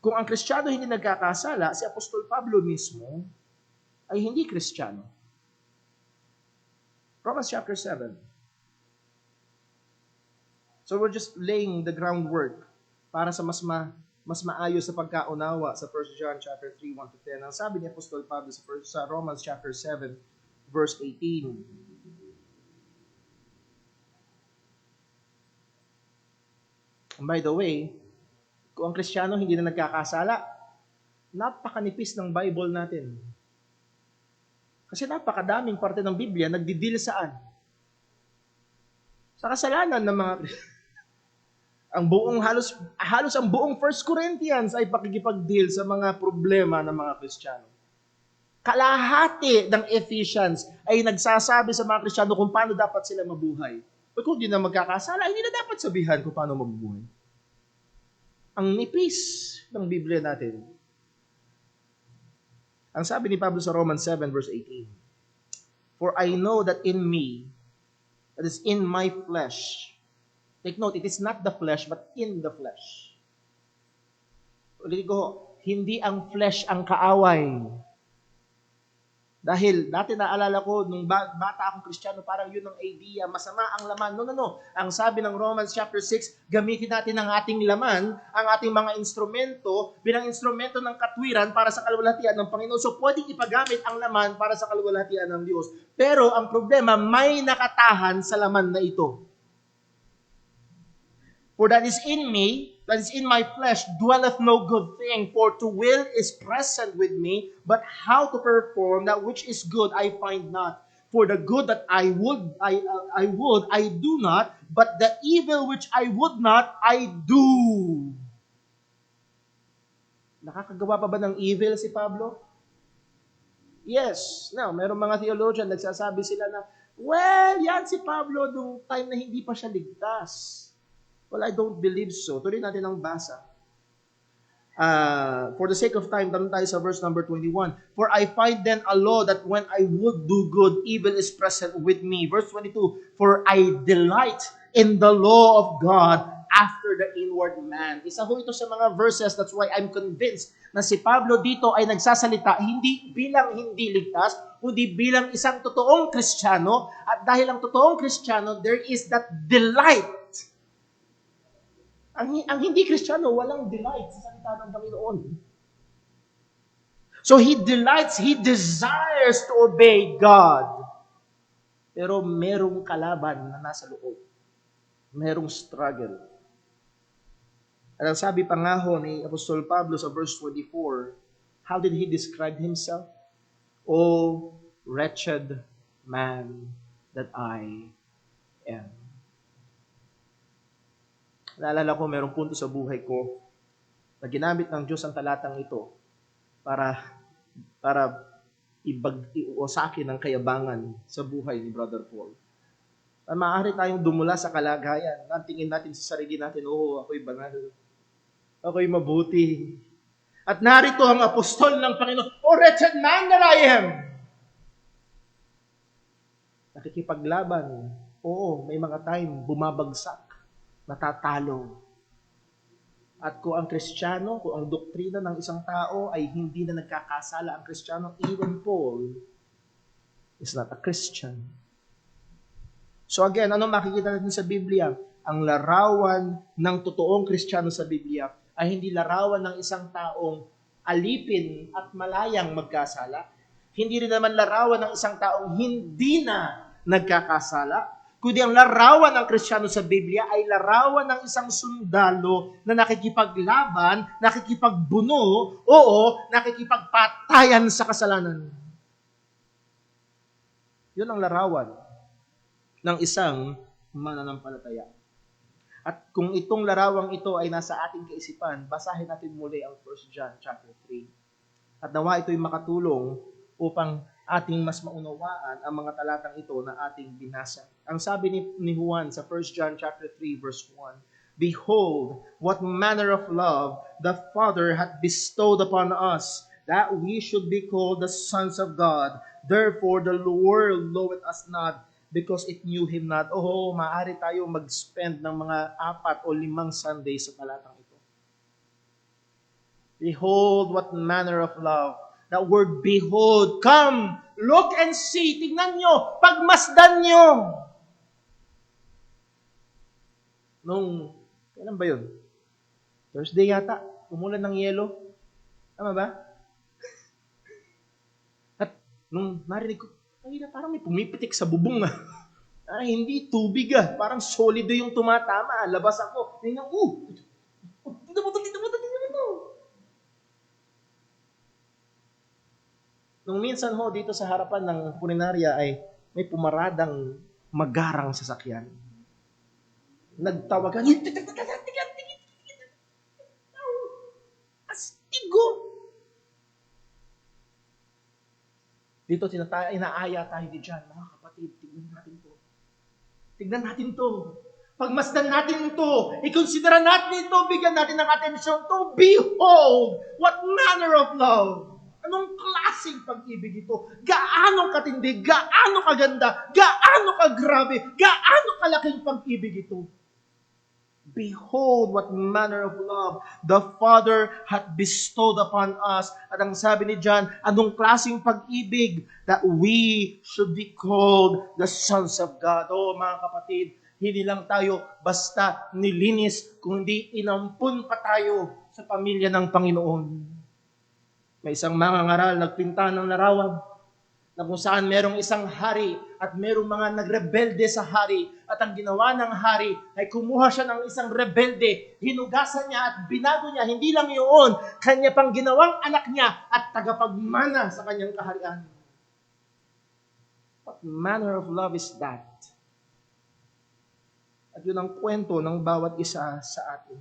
Speaker 1: Kung ang Kristiyano hindi nagkakasala, si Apostol Pablo mismo ay hindi Kristiyano. Romans chapter 7. So we're just laying the groundwork para sa mas maayos sa pagkaunawa sa 1 John chapter 3, 1-10. Ang sabi ni Apostol Pablo sa Romans chapter 7, verse 18. And by the way, kung ang Kristiyano hindi na nagkakasala, napakanipis ng Bible natin. Kasi napakadaming parte ng Biblia nagdidil saan? Sa kasalanan ng mga halos ang buong 1 Corinthians ay pakikipag-deal sa mga problema ng mga Kristiyano. Kalahati ng Ephesians ay nagsasabi sa mga Kristiyano kung paano dapat sila mabuhay. Pag kung hindi na magkakasala, hindi na dapat sabihan kung paano mabubuhay. Ang nipis ng Biblia natin. Ang sabi ni Pablo sa Romans 7 verse 18, "For I know that in me, that is in my flesh," take note, it is not the flesh, but in the flesh. Ulit ko, hindi ang flesh ang kaaway. Dahil dati naalala ko, nung bata akong Kristiyano, parang yun ang idea, masama ang laman. No. Ang sabi ng Romans chapter 6, gamitin natin ang ating laman, ang ating mga instrumento, bilang instrumento ng katwiran para sa kaluwalhatian ng Panginoon. So pwedeng ipagamit ang laman para sa kaluwalhatian ng Diyos. Pero ang problema, may nakatahan sa laman na ito. For that is in me, that is in my flesh, dwelleth no good thing. For to will is present with me, but how to perform that which is good I find not. For the good that I would, I do not, but the evil which I would not, I do. Nakakagawa pa ba ng evil si Pablo? Yes. Now, merong mga theologian, nagsasabi sila na, well, yan si Pablo nung time na hindi pa siya ligtas. Well, I don't believe so. Tuloy natin ang basa. For the sake of time, tanong tayo sa verse number 21. For I find then a law that when I would do good, evil is present with me. Verse 22. For I delight in the law of God after the inward man. Isa ho ito sa mga verses, that's why I'm convinced na si Pablo dito ay nagsasalita hindi bilang hindi ligtas, kundi bilang isang totoong Kristiyano. At dahil ang totoong Kristiyano, there is that delight. Ang hindi Kristiyano, walang delight sa salita ng Panginoon. So he delights, he desires to obey God. Pero merong kalaban na nasa loob. Merong struggle. At ang sabi pa nga ho ni Apostol Pablo sa verse 24, how did he describe himself? O wretched man that I am. Naalala ko, mayroong punto sa buhay ko na ginamit ng Diyos ang talatang ito para o sa akin ang kayabangan sa buhay ni Brother Paul. Maaari tayong dumula sa kalagayan. Tingin natin sa sarili natin, ako'y banal. Ako'y mabuti. At narito ang apostol ng Panginoon, wretched man that I am! Nakikipaglaban. Oo, may mga time bumabagsak, natatalo. At kung ang Kristiyano, kung ang doktrina ng isang tao ay hindi na nagkakasala ang Kristiyano, even Paul is not a Christian. So again, ano makikita natin sa Biblia? Ang larawan ng totoong Kristiyano sa Biblia ay hindi larawan ng isang taong alipin at malayang magkasala. Hindi rin naman larawan ng isang taong hindi na nagkakasala. Kundi ang larawan ng Kristiyano sa Biblia ay larawan ng isang sundalo na nakikipaglaban, nakikipagbuno, nakikipagpatayan sa kasalanan. Yun ang larawan ng isang mananampalataya. At kung itong larawang ito ay nasa ating kaisipan, basahin natin muli ang 1 John chapter 3. At nawa ito'y makatulong upang ating mas maunawaan ang mga talatang ito na ating binasa. Ang sabi ni Juan sa 1 John chapter 3 verse 1, Behold, what manner of love the Father hath bestowed upon us, that we should be called the sons of God. Therefore the world knoweth us not, because it knew Him not. Maaari tayo mag-spend ng mga 4 o 5 Sundays sa talatang ito. Behold, what manner of love. That word behold, come, look and see, tignan nyo, pagmasdan nyo. Kailan ba yun? Thursday yata, umulan ng yelo. Tama ba? At nung narinig ko, parang may pumipitik sa bubong. Hindi tubig parang solido yung tumatama. Labas ako. Tingnan, dito mo to. Nung minsan dito sa harapan ng punerarya ay may pumaradang magarang sasakyan. Nagtawagan, astigo! Dito inaaya tayo ni John, mga kapatid, tignan natin to. Pagmasdan natin ito, ikonsidera natin ito, bigyan natin ng atensyon to. Behold, what manner of love! Anong klaseng pag-ibig ito? Gaano katindi? Gaano kaganda? Gaano kagrabe? Gaano kalaking pag-ibig ito? Behold, what manner of love the Father hath bestowed upon us. At ang sabi ni John, anong klaseng pag-ibig? That we should be called the sons of God. Mga kapatid, hindi lang tayo basta nilinis, kundi inampun pa tayo sa pamilya ng Panginoon. May isang mangangaral nagpinta ng larawan na kung saan merong isang hari at merong mga nagrebelde sa hari at ang ginawa ng hari ay kumuha siya ng isang rebelde, hinugasan niya at binago niya, hindi lang yun, kanya pang ginawang anak niya at tagapagmana sa kanyang kaharian. What manner of love is that? At yun ang kwento ng bawat isa sa atin.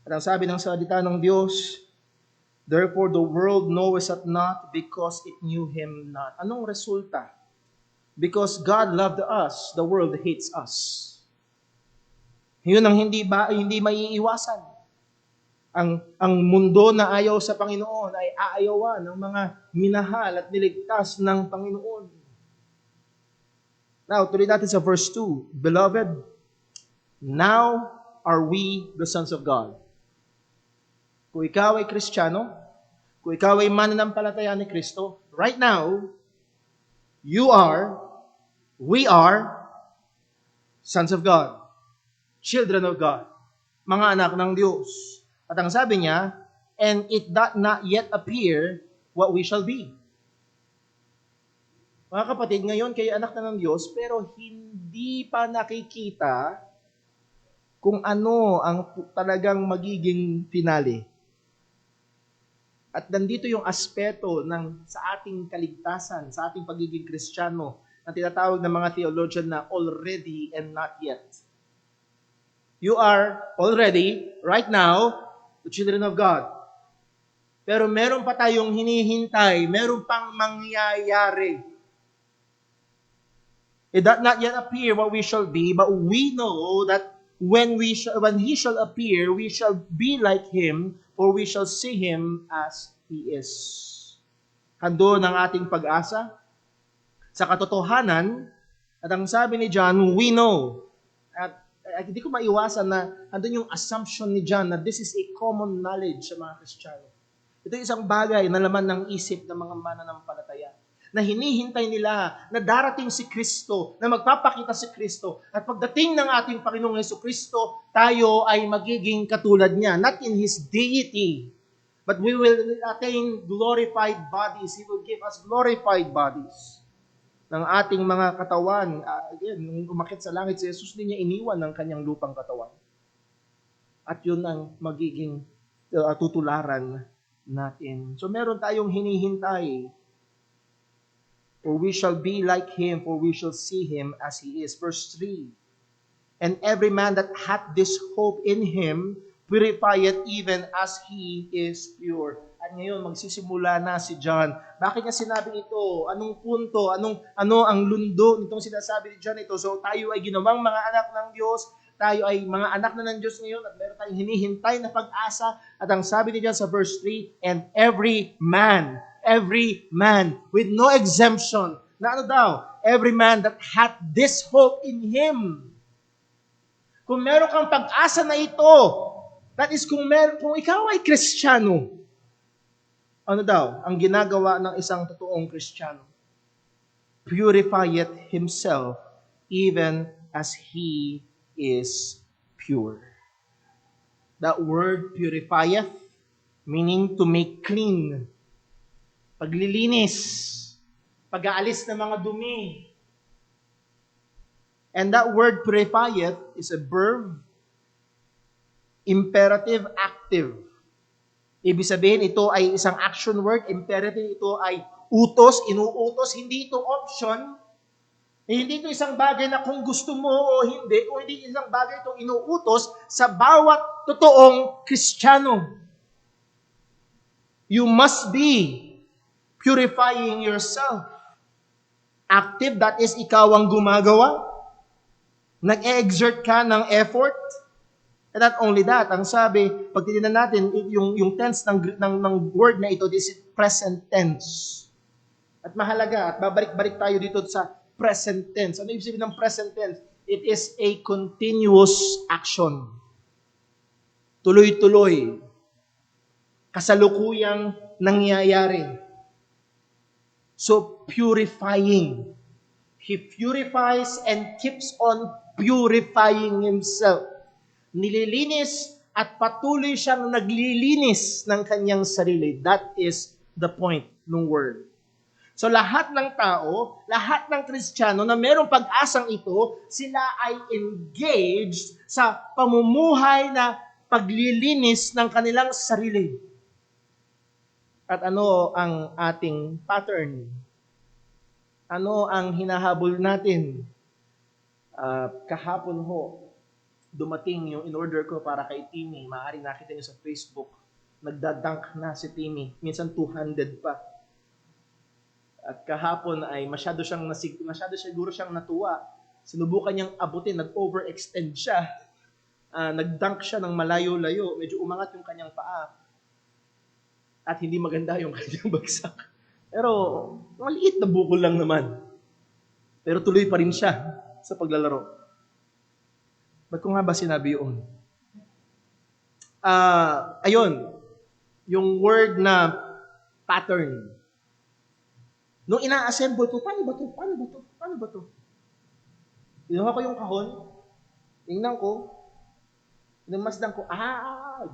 Speaker 1: At ang sabi ng salita ng Diyos, therefore, the world knoweth it not because it knew Him not. Anong resulta? Because God loved us, the world hates us. Yun ang hindi maiiwasan. Ang mundo na ayaw sa Panginoon ay aayawan ng mga minahal at niligtas ng Panginoon. Now, tuloy natin sa verse 2. Beloved, now are we the sons of God. Kung ikaw ay Kristiyano, kung ikaw ay mananampalataya ni Kristo, right now, we are sons of God, children of God, mga anak ng Diyos. At ang sabi niya, and it doth not yet appear what we shall be. Mga kapatid, ngayon kayo anak na ng Diyos, pero hindi pa nakikita kung ano ang talagang magiging finale. At nandito yung aspeto sa ating kaligtasan, sa ating pagiging Kristiyano, na tinatawag ng mga theologian na already and not yet. You are already, right now, the children of God. Pero meron pa tayong hinihintay, meron pang mangyayari. It does not yet appear what we shall be, but we know that when He shall appear, we shall be like Him, for we shall see Him as He is. Hando ng ating pag-asa sa katotohanan, at ang sabi ni John, we know. At hindi ko maiwasan na andun yung assumption ni John na this is a common knowledge sa mga Kristiyano. Ito yung isang bagay na laman ng isip ng mga mananampalataya, na hinihintay nila na darating si Kristo, na magpapakita si Kristo, at pagdating ng ating Panginoong Jesucristo, tayo ay magiging katulad niya, not in His deity, but we will attain glorified bodies. He will give us glorified bodies ng ating mga katawan. Again, nung umakyat sa langit si Jesus, hindi niya iniwan ng kanyang lupang katawan. At yun ang magiging tutularan natin. So meron tayong hinihintay. For we shall be like Him, for we shall see Him as He is. Verse 3, and every man that hath this hope in Him purifieth even as He is pure. At ngayon, magsisimula na si John. Bakit niya sinabi ito? Anong punto? Ano ang lundo nitong sinasabi ni John ito? So tayo ay ginawang mga anak ng Diyos. Tayo ay mga anak na ng Diyos ngayon at meron tayong hinihintay na pag-asa. At ang sabi ni John sa verse 3, and every man with no exemption, na ano daw? Every man that hath this hope in Him. Kung meron kang pag-asa na ito, that is kung ikaw ay Kristiyano, ano daw ang ginagawa ng isang totoong Kristiyano? Purifieth himself even as he is pure. That word purifieth, meaning to make clean. Paglilinis, pag-aalis ng mga dumi. And that word purifieth is a verb, imperative, active. Ibig sabihin, ito ay isang action word, imperative, ito ay utos, inuutos, hindi ito option. Hindi ito isang bagay na kung gusto mo o hindi, o hindi isang bagay itong inuutos sa bawat totoong Kristiyano. You must be purifying yourself. Active, that is, ikaw ang gumagawa. Nag-exert ka ng effort. And not only that, ang sabi, pag tinignan natin, yung tense ng word na ito, this is present tense. At mahalaga, at babalik-balik tayo dito sa present tense. Ano ibig sabihin ng present tense? It is a continuous action. Tuloy-tuloy. Kasalukuyang nangyayari. So, purifying. He purifies and keeps on purifying himself. Nililinis at patuloy siyang naglilinis ng kanyang sarili. That is the point ng word. So lahat ng tao, lahat ng Kristiyano na mayroong pag-asang ito, sila ay engaged sa pamumuhay na paglilinis ng kanilang sarili. At ano ang ating pattern? Ano ang hinahabol natin? Kahapon ho, dumating yung in-order ko para kay Timmy. Maaari nakita niyo sa Facebook. Nagdadunk na si Timmy. Minsan 200 pa. At kahapon ay masyado siguro siyang natuwa. Sinubukan niyang abutin, nag-overextend siya. Nag-dunk siya ng malayo-layo. Medyo umangat yung kanyang paa. At hindi maganda yung kanyang bagsak. Pero maliit na bukol lang naman. Pero tuloy pa rin siya sa paglalaro. Ba't ko nga ba sinabi yun? Ayun, yung word na pattern. Nung ina-assemble ko, paano ba to? Kinuha ko yung kahon, tingnan ko, masdan ko,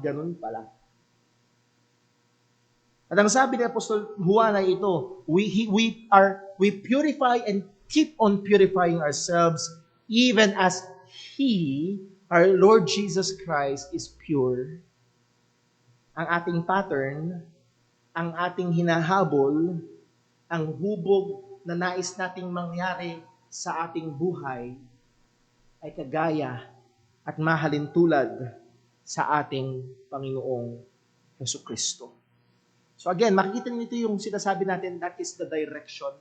Speaker 1: ganun pala. At ang sabi ni Apostol Juan ay ito, we purify and keep on purifying ourselves even as He, our Lord Jesus Christ, is pure. Ang ating pattern, ang ating hinahabol, ang hubog na nais nating mangyari sa ating buhay ay kagaya at mahalin tulad sa ating Panginoong Hesukristo. So again, makikita nito yung sinasabi natin, that is the direction.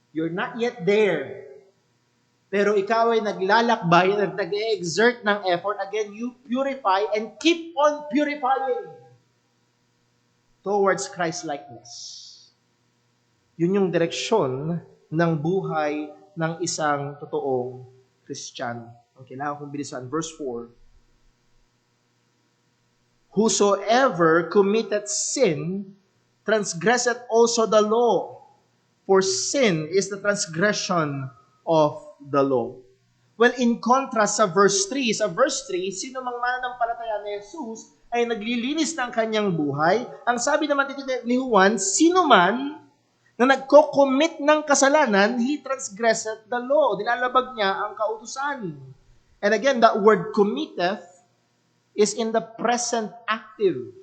Speaker 1: You're not yet there. Pero ikaw ay naglalakbay at nag-exert ng effort. Again, you purify and keep on purifying towards Christ-likeness. Yun yung direksyon ng buhay ng isang totoong Kristiyano. Ang kailangan kong bilisan. Verse 4. Whosoever committed sin transgresseth also the law, for sin is the transgression of the law. Well, in contrast sa verse 3, sino mang mananampalataya ni Jesus ay naglilinis ng kanyang buhay. Ang sabi naman dito ni Juan, sino man na nagko-commit ng kasalanan, he transgresseth the law. Nilalabag niya ang kautusan. And again, that word committeth is in the present active.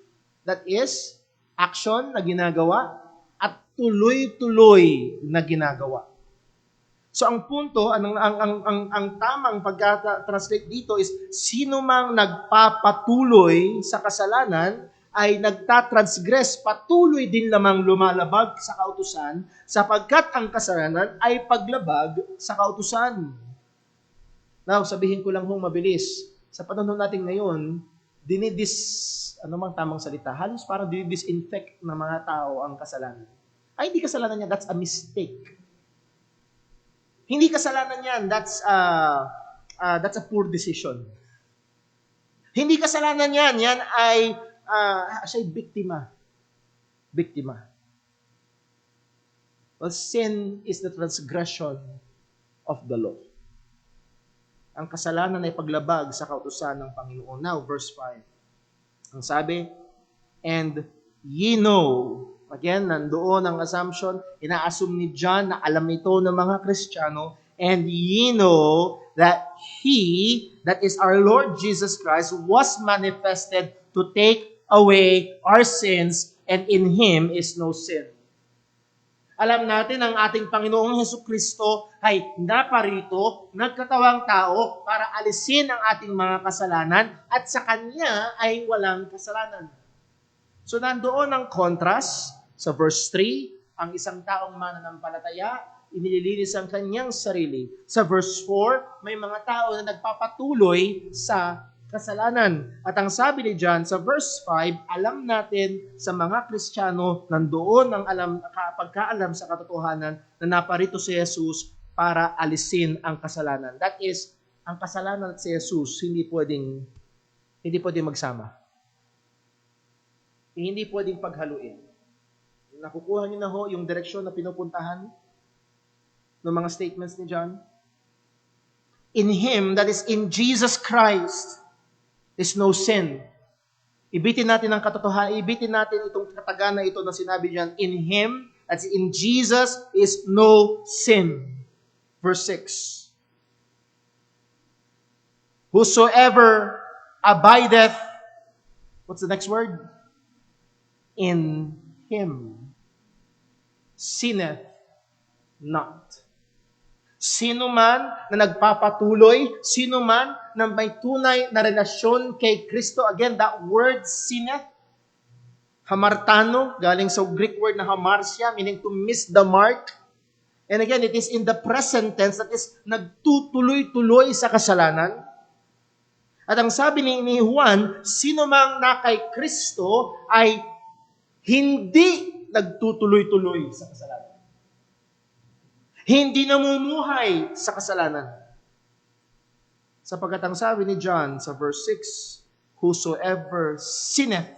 Speaker 1: That is, action na ginagawa at tuloy-tuloy na ginagawa. So ang punto, ang tamang pagka-translate dito is, sino mang nagpapatuloy sa kasalanan ay nagtatransgress, patuloy din lamang lumalabag sa kautusan, sapagkat ang kasalanan ay paglabag sa kautusan. Now, sabihin ko lang mabilis, sa panahon natin ngayon, ano mang tamang salita, halos parang dinidisinfect ng mga tao ang kasalanan. Ay, hindi kasalanan niya, that's a mistake. Hindi kasalanan yan, that's a poor decision. Hindi kasalanan yan ay siya'y biktima. Biktima. Well, sin is the transgression of the law. Ang kasalanan ay paglabag sa kautusan ng Panginoon. Now, verse 5. Ang sabi, and ye know, again, nandoon ang assumption, ina-assume ni John na alam ito ng mga Kristiyano, and ye know that He, that is our Lord Jesus Christ, was manifested to take away our sins, and in Him is no sin. Alam natin ang ating Panginoong Hesukristo ay naparito, nagkatawang tao para alisin ang ating mga kasalanan at sa Kanya ay walang kasalanan. So nandoon ang contrast sa verse 3, ang isang taong mananampalataya, inililinis ang kanyang sarili. Sa verse 4, may mga tao na nagpapatuloy sa kasalanan. At ang sabi ni John sa verse 5, alam natin sa mga Kristiyano, nandoon ang pagkaalam sa katotohanan na naparito si Jesus para alisin ang kasalanan. That is, ang kasalanan at si Jesus hindi pwedeng magsama. Hindi pwedeng paghaluin. Nakukuha niyo na ho yung direksyon na pinupuntahan ng mga statements ni John? In Him, that is in Jesus Christ, is no sin. Ibitin natin ang katotohanan, ibitin natin itong katagalan na ito na sinabi diyan, in Him, that's in Jesus, is no sin. Verse 6. Whosoever abideth, what's the next word? In Him, sinneth not. Sino man na nagpapatuloy, sino man na may tunay na relasyon kay Kristo, again, that word sinneth, hamartano, galing sa Greek word na hamarsia, meaning to miss the mark. And again, it is in the present tense, that is, nagtutuloy-tuloy sa kasalanan. At ang sabi ni Juan, sino mang na kay Kristo ay hindi nagtutuloy-tuloy sa kasalanan. Hindi namumuhay sa kasalanan. Sapagkat ang sabi ni John sa verse 6, whosoever sinneth,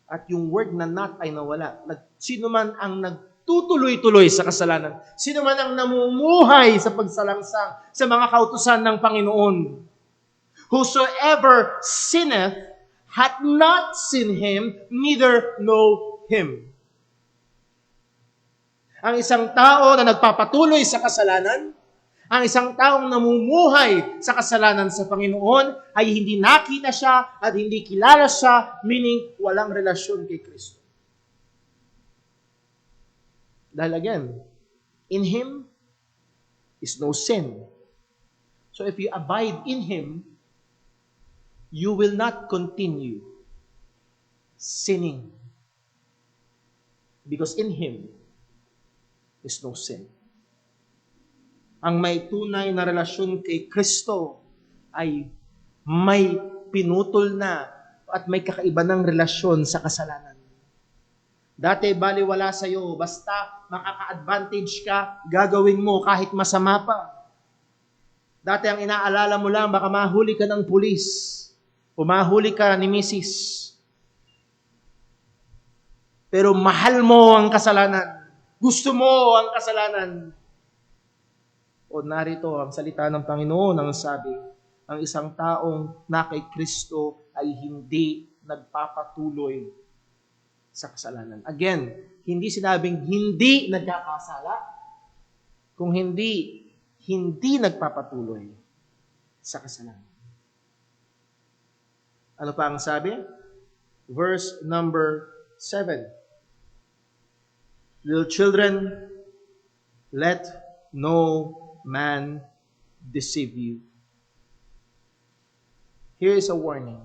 Speaker 1: at yung word na not ay nawala. Sino man ang nagtutuloy-tuloy sa kasalanan, sino man ang namumuhay sa pagsalangsang sa mga kautusan ng Panginoon, whosoever sinneth hath not seen Him, neither know Him. Ang isang tao na nagpapatuloy sa kasalanan, ang isang taong namumuhay sa kasalanan sa Panginoon ay hindi nakita siya at hindi kilala siya, meaning walang relasyon kay Kristo. Dahil again, in Him is no sin. So if you abide in Him, you will not continue sinning. Because in Him is no sin. Ang may tunay na relasyon kay Kristo ay may pinutol na at may kakaiba ng relasyon sa kasalanan. Dati baliwala sa'yo, basta makaka-advantage ka, gagawin mo kahit masama pa. Dati ang inaalala mo lang, baka mahuli ka ng pulis o mahuli ka ni misis. Pero mahal mo ang kasalanan. Gusto mo ang kasalanan. O narito ang salita ng Panginoon ang sabi, ang isang taong na kay Kristo ay hindi nagpapatuloy sa kasalanan. Again, hindi sinabing hindi nagkakasala, kung hindi nagpapatuloy sa kasalanan. Ano pa ang sabi? Verse number 7. Little children, let no man deceive you. Here is a warning.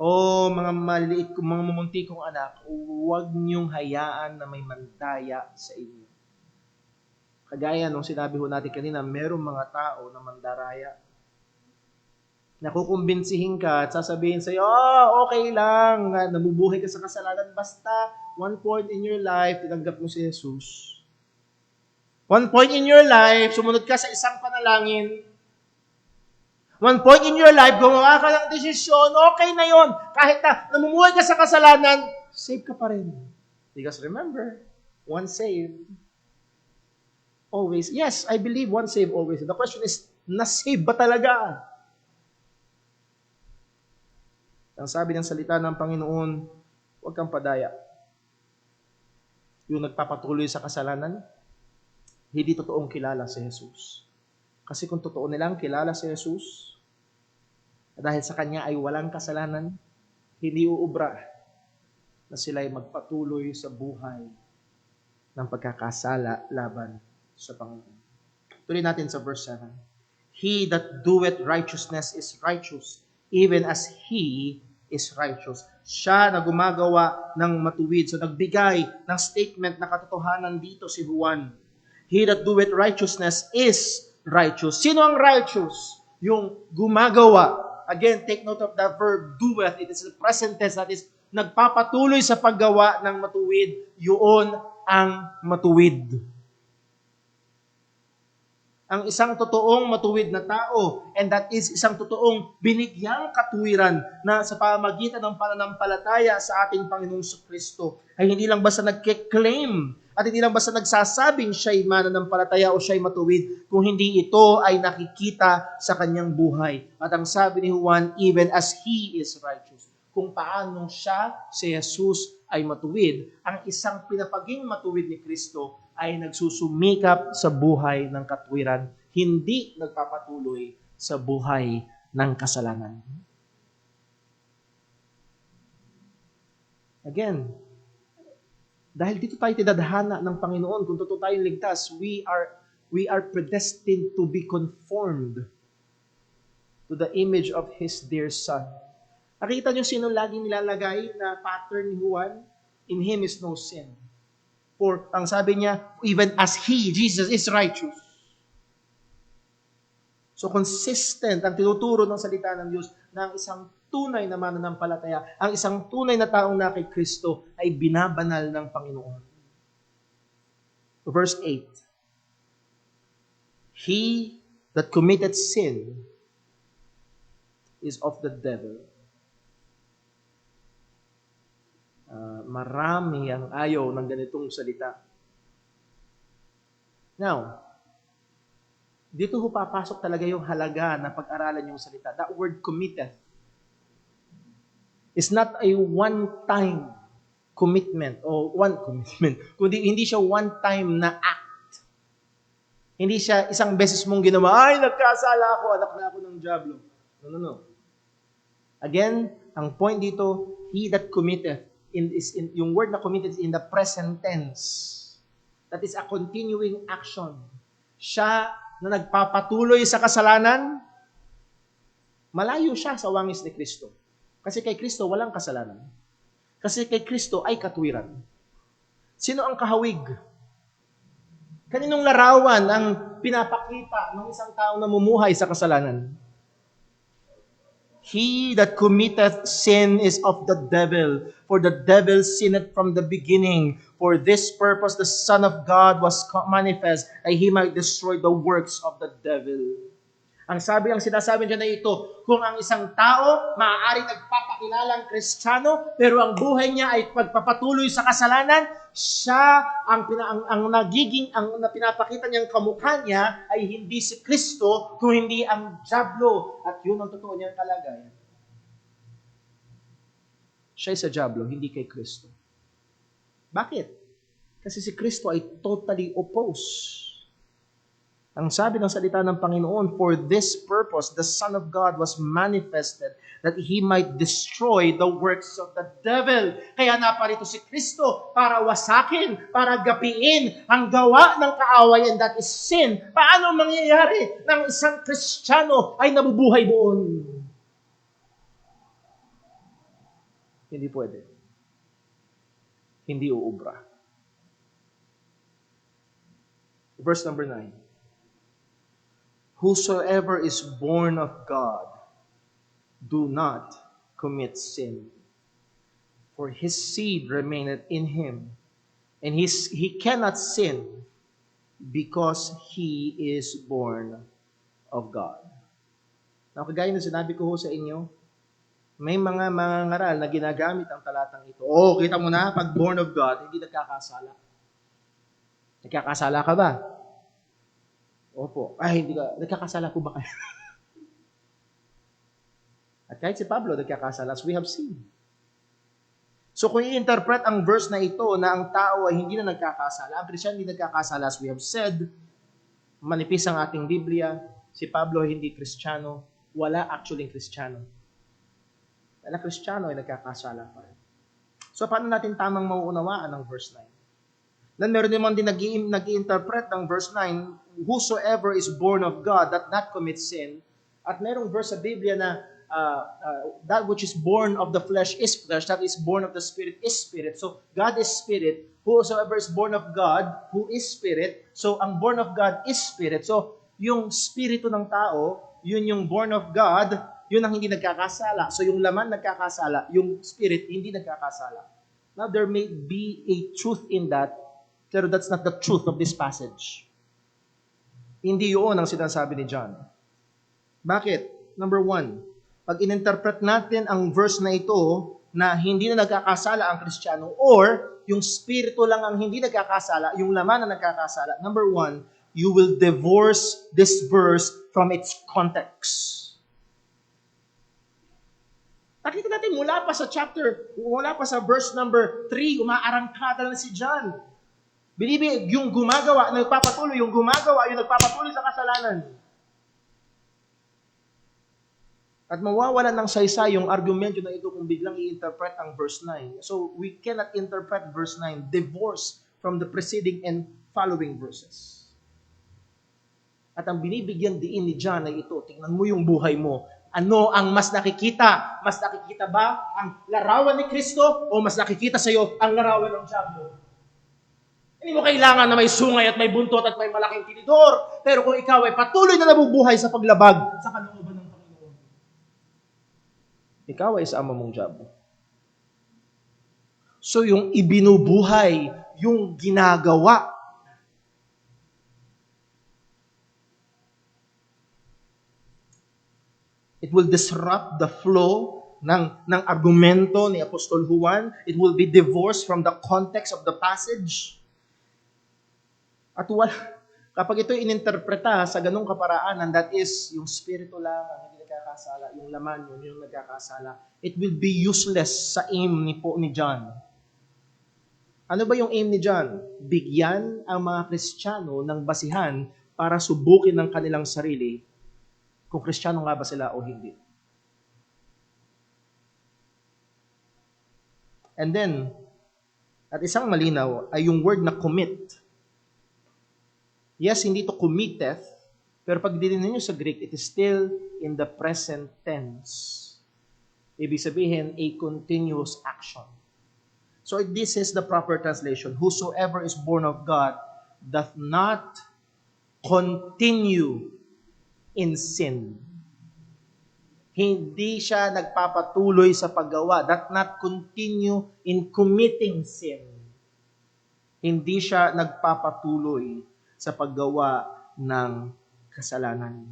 Speaker 1: O mga maliliit, mga mumunti kong anak, huwag niyong hayaan na may mandaya sa inyo. Kagaya nung sinabi ho natin kanina, merong mga tao na mandaraya. Nakukumbinsihin ka at sasabihin sa'yo, okay lang, nabubuhay ka sa kasalanan, basta one point in your life, tinanggap mo si Jesus. One point in your life, sumunod ka sa isang panalangin. One point in your life, gumawa ka ng desisyon, okay na yon. Kahit na namumuhay ka sa kasalanan, save ka pa rin. Because remember, once saved, always. Yes, I believe once saved, always. The question is, na-save ba talaga? Ang sabi ng salita ng Panginoon, huwag kang padaya. Yung nagpapatuloy sa kasalanan, hindi totoong kilala si Jesus. Kasi kung totoo nilang kilala si Jesus, dahil sa Kanya ay walang kasalanan, hindi uubra na sila ay magpatuloy sa buhay ng pagkakasala laban sa Panginoon. Tuloy natin sa verse 7. He that doeth righteousness is righteous, even as He is righteous. Siya na gumagawa ng matuwid. So nagbigay ng statement na katotohanan dito si Juan. He that doeth righteousness is righteous. Sino ang righteous? Yung gumagawa. Again, take note of the verb doeth. It is the present tense, that is, nagpapatuloy sa paggawa ng matuwid. Yun ang matuwid. Ang isang totoong matuwid na tao, and that is isang totoong binigyang katuwiran na sa pamamagitan ng pananampalataya sa ating Panginoong Kristo ay hindi lang basta nagke-claim at hindi lang basta nagsasabing siya'y mananampalataya o siya'y matuwid, kung hindi ito ay nakikita sa kanyang buhay. At ang sabi ni Juan, even as He is righteous. Kung paano siya, si Jesus, ay matuwid, ang isang pinapaging matuwid ni Kristo ay nagsusumikap sa buhay ng katwiran, hindi nagpapatuloy sa buhay ng kasalanan. Again, dahil dito tayo tinadhana ng Panginoon, kung totoo tayong ligtas, we are predestined to be conformed to the image of His dear Son. Nakita niyo sino laging nilalagay na pattern ni Juan? In Him is no sin. For, ang sabi niya, even as He, Jesus, is righteous. So consistent ang tinuturo ng salita ng Diyos na ang isang tunay na mananampalataya, ang isang tunay na taong na kay Kristo ay binabanal ng Panginoon. Verse 8. He that committed sin is of the devil. Marami ang ayaw ng ganitong salita. Now, dito ho papasok talaga yung halaga na pag-aralan yung salita. That word committed is not a one-time commitment o one commitment, kundi hindi siya one-time na act. Hindi siya isang beses mong ginawa, ay, nagkasala ako, anak na ako ng diablo. No. Again, ang point dito, he that committeth, yung word na committed is in the present tense. That is a continuing action. Siya na nagpapatuloy sa kasalanan, malayo siya sa wangis ni Kristo. Kasi kay Kristo walang kasalanan. Kasi kay Kristo ay katwiran. Sino ang kahawig? Kaninong larawan ang pinapakita ng isang tao na mumuhay sa kasalanan? He that committeth sin is of the devil, for the devil sinned from the beginning. For this purpose the Son of God was manifest, that he might destroy the works of the devil. Ang sinasabi niya na ito, kung ang isang tao maaaring nagpapakilalang Kristiyano, pero ang buhay niya ay pagpapatuloy sa kasalanan, siya ang pinapakita niyang kamukha niya ay hindi si Kristo, kung hindi ang dyablo. At yun ang totoo niyang kalagayan. Siya ay sa dyablo, hindi kay Kristo. Bakit? Kasi si Kristo ay totally opposed. Ang sabi ng salita ng Panginoon, for this purpose, the Son of God was manifested that He might destroy the works of the devil. Kaya naparito si Kristo para wasakin, para gapiin ang gawa ng kaawayan, that is sin. Paano mangyayari ng isang Kristiyano ay nabubuhay doon? Hindi pwede. Hindi uubra. Verse number 9. Whosoever is born of God, do not commit sin. For his seed remaineth in him, and he cannot sin, because he is born of God. Now, kagaya na sinabi ko sa inyo, may mga ngaral na ginagamit ang talatang ito. Oh, kita mo na, pag born of God, hindi nagkakasala. Nagkakasala ka ba? Opo. Ay, hindi ka. Nagkakasala po ba kayo? At kahit si Pablo, nagkakasala, as we have seen. So kung i-interpret ang verse na ito na ang tao ay hindi na nagkakasala, ang Kristiyan hindi nagkakasala, as we have said, manipis ang ating Biblia, si Pablo ay hindi Kristiyano, wala actually Kristiyano. Wala Kristiyano ay nagkakasala pa rin. So paano natin tamang mauunawaan ang verse 9? Then meron naman din nag-i-interpret ng verse 9, whosoever is born of God, that not commit sin. At merong verse sa Biblia na that which is born of the flesh is flesh, that is born of the Spirit is spirit. So God is spirit, whosoever is born of God, who is spirit. So ang born of God is spirit. So yung spirito ng tao, yun yung born of God, yun ang hindi nagkakasala. So yung laman nagkakasala, yung spirit hindi nagkakasala. Now there may be a truth in that, pero that's not the truth of this passage. Hindi yun ang sinasabi ni John. Bakit? Number 1, pag ininterpret natin ang verse na ito na hindi na nagkakasala ang Kristiyano or yung spirito lang ang hindi nagkakasala, yung laman na nagkakasala, number 1, you will divorce this verse from its context. Nakita natin mula pa sa verse number 3, umaarangkada na si John. Believe yung nagpapatuloy sa kasalanan. At mawawalan ng saysay yung argumento na ito kung biglang i-interpret ang verse 9. So, we cannot interpret verse 9 divorced from the preceding and following verses. At ang binibigyan diin ni John ay ito, tingnan mo yung buhay mo. Ano ang mas nakikita? Mas nakikita ba ang larawan ni Kristo o mas nakikita sa iyo ang larawan ng diablo? Hindi mo kailangan na may sungay at may buntot at may malaking tinidor. Pero kung ikaw ay patuloy na nabubuhay sa paglabag sa kalooban ng Panginoon, ikaw ay sa ama mong diablo. So yung ibinubuhay, yung ginagawa, it will disrupt the flow ng argumento ni Apostol Juan. It will be divorced from the context of the passage. At kapag ito ininterpreta sa ganung kaparaanan, that is, yung spirito lang ang hindi nagkakasala, yung laman yun yung nagkakasala, it will be useless sa aim ni John. Ano ba yung aim ni John? Bigyan ang mga Kristiyano ng basihan para subukin ng kanilang sarili kung Kristiyano nga ba sila o hindi. And then, at isang malinaw ay yung word na commit. Yes, hindi to committeth, Pero pag dininin nyo sa Greek, it is still in the present tense. Ibig sabihin, a continuous action. So this is the proper translation. Whosoever is born of God doth not continue in sin. Hindi siya nagpapatuloy sa paggawa. Doth not continue in committing sin. Hindi siya nagpapatuloy sa paggawa ng kasalanan.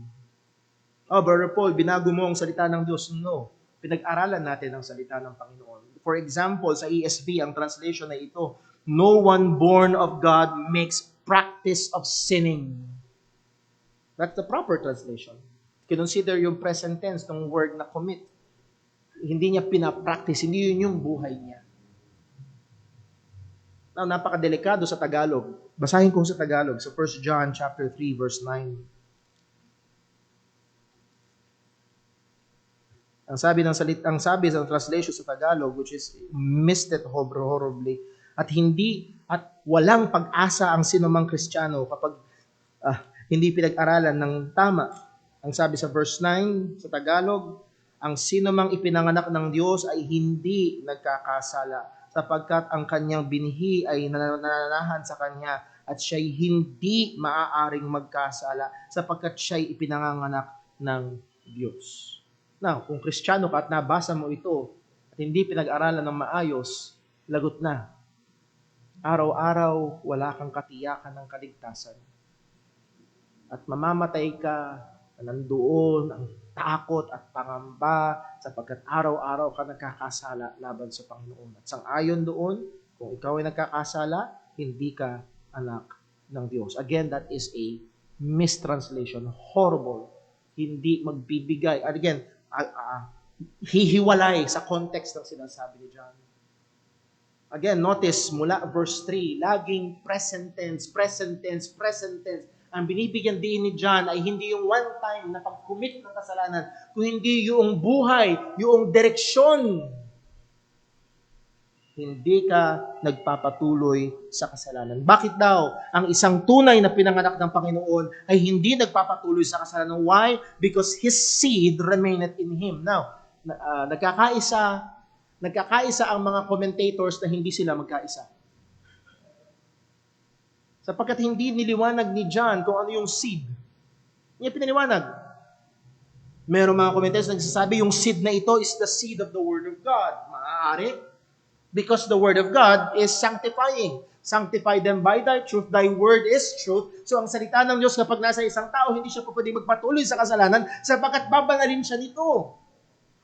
Speaker 1: Oh, Brother Paul, binago mo ang salita ng Diyos. No. Pinag-aralan natin ang salita ng Panginoon. For example, sa ESV, ang translation na ito, no one born of God makes practice of sinning. That's the proper translation. Consider yung present tense ng word na commit. Hindi niya pinapractice, hindi yun yung buhay niya. Now, napakadelikado sa Tagalog. Basahin ko sa Tagalog, sa 1 John chapter 3, verse 9. Ang sabi sa translation sa Tagalog, which is missed it horribly, at walang pag-asa ang sinumang Kristiyano kapag hindi pinag-aralan ng tama. Ang sabi sa verse 9 sa Tagalog, ang sinumang ipinanganak ng Diyos ay hindi nagkakasala, sapagkat ang kanyang binhi ay nananahan sa kanya at siya'y hindi maaaring magkasala, sapagkat siya'y ipinanganak ng Diyos. Now, kung Kristiyano ka at nabasa mo ito at hindi pinag-aralan ng maayos, lagot na. Araw-araw, wala kang katiyakan ng kaligtasan. At mamamatay ka, nandoon ang takot at pangamba sapagkat araw-araw ka nagkakasala laban sa Panginoon. At sang-ayon doon, kung ikaw ay nagkakasala, hindi ka anak ng Diyos. Again, that is a mistranslation. Horrible. Hindi magbibigay. And again, hihiwalay sa context ng sinasabi ni John. Again, notice mula verse 3, laging present tense, present tense, present tense. Ang binibigyan din ni John ay hindi yung one time na pag-commit ng kasalanan, kundi yung buhay, yung direksyon. Hindi ka nagpapatuloy sa kasalanan. Bakit daw ang isang tunay na pinanganak ng Panginoon ay hindi nagpapatuloy sa kasalanan? Why? Because His seed remaineth in Him. Now, nagkakaisa ang mga commentators na hindi sila magkaisa. Sapagkat hindi niliwanag ni John kung ano yung seed. Hindi niya pinaliwanag. Merong mga commentators na nagsasabi yung seed na ito is the seed of the Word of God. Maaari. Because the Word of God is sanctifying. Sanctify them by thy truth. Thy word is truth. So ang salita ng Diyos kapag nasa isang tao, hindi siya pwedeng magpatuloy sa kasalanan sapagkat babanalin siya nito.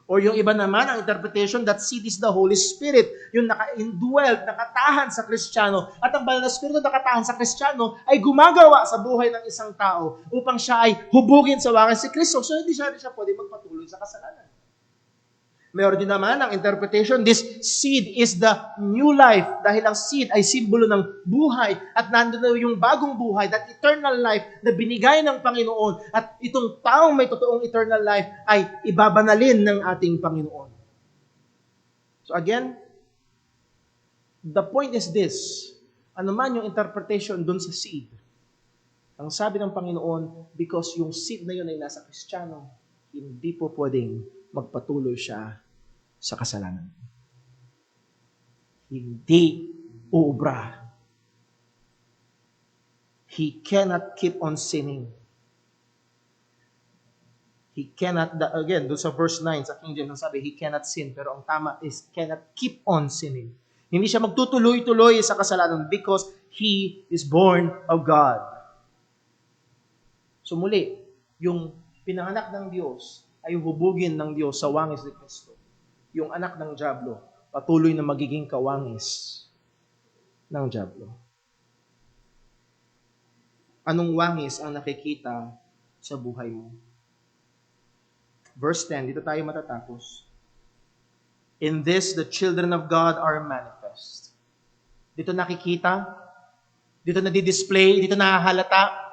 Speaker 1: Or yung iba naman, ang interpretation that seed is the Holy Spirit. Yung naka-indwelt, nakatahan sa Kristiyano. At ang banal na Espiritu nakatahan sa Kristiyano ay gumagawa sa buhay ng isang tao upang siya ay hubugin sa wakas si Kristo. So hindi siya pwedeng magpatuloy sa kasalanan. Meron din naman ang interpretation, this seed is the new life. Dahil ang seed ay simbolo ng buhay at nandun na yung bagong buhay, that eternal life na binigay ng Panginoon. At itong taong may totoong eternal life ay ibabanalin ng ating Panginoon. So again, the point is this. Ano man yung interpretation dun sa seed, ang sabi ng Panginoon, because yung seed na yun ay nasa Kristiyano, hindi po pwedeng magpatuloy siya sa kasalanan. Hindi uubra. He cannot keep on sinning. He cannot, again, doon sa verse 9, sa King James, sabi, he cannot sin. Pero ang tama is, cannot keep on sinning. Hindi siya magtutuloy-tuloy sa kasalanan because he is born of God. So muli, yung pinanganak ng Diyos, ay hubugin ng Diyos sa wangis ni Kristo. Yung anak ng dyablo, patuloy na magiging kawangis ng dyablo. Anong wangis ang nakikita sa buhay mo? Verse 10, dito tayo matatapos. In this, the children of God are manifest. Dito nakikita, dito nadidisplay, dito nahahalata.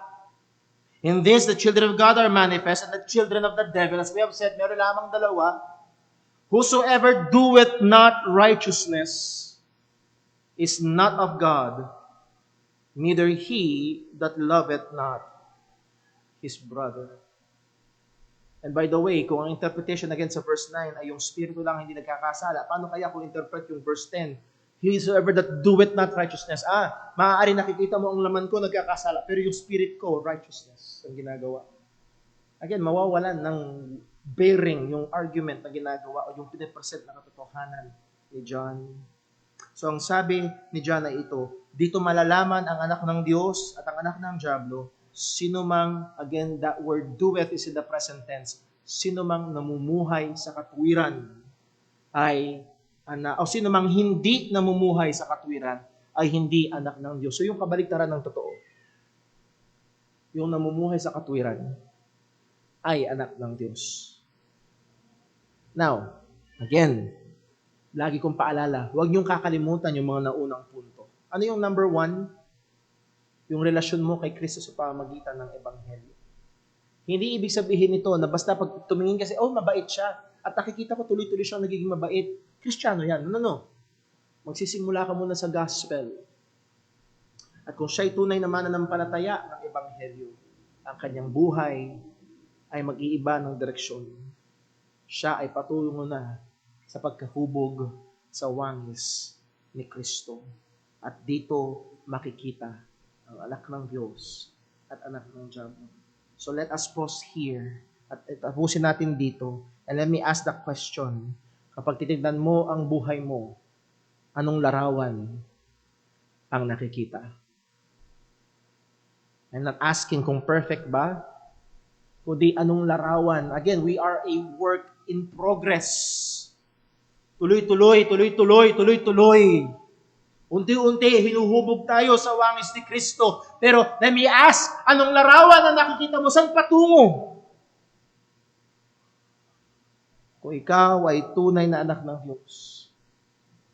Speaker 1: In this, the children of God are manifest, and the children of the devil, as we have said, meron lamang dalawa, whosoever doeth not righteousness is not of God, neither he that loveth not his brother. And by the way, kung ang interpretation again sa verse 9 ay yung spirito lang hindi nagkakasala, paano kaya kung interpret yung verse 10? Whosoever that doeth not righteousness. Maaari nakikita mo ang laman ko nagkakasala, pero yung spirit ko, righteousness ang ginagawa. Again, mawawalan ng bearing yung argument na ginagawa o yung pinipresent na katotohanan ni John. So ang sabi ni John ay ito, dito malalaman ang anak ng Diyos at ang anak ng Diablo, sino mang, again, that word doeth is in the present tense, sino mang namumuhay sa katuwiran ay o sino mang hindi namumuhay sa katwiran ay hindi anak ng Diyos. So yung kabaliktaran ng totoo, yung namumuhay sa katwiran ay anak ng Diyos. Now, again, lagi kong paalala, huwag niyong kakalimutan yung mga naunang punto. Ano yung number 1? Yung relasyon mo kay Kristo sa pamamagitan ng Ebanghelyo. Hindi ibig sabihin nito na basta pag tumingin kasi, mabait siya. At nakikita ko tuloy-tuloy siyang nagiging mabait. Kristiyano yan. No. Magsisimula ka muna sa gospel. At kung siya'y tunay na mananampalataya ng Ebanghelyo, ang kanyang buhay ay mag-iiba ng direksyon. Siya ay patuloy na sa pagkahubog sa wangis ni Kristo. At dito makikita ang anak ng Diyos at anak ng Diablo. So let us pause here at tapusin natin dito. And let me ask the question. Kapag titignan mo ang buhay mo, anong larawan ang nakikita? I'm not asking kung perfect ba, kundi anong larawan. Again, we are a work in progress. Tuloy-tuloy. Unti-unti, hinuhubog tayo sa wangis ni Kristo. Pero let me ask, anong larawan na nakikita mo? Saan patungo? Kung ikaw ay tunay na anak ng Diyos,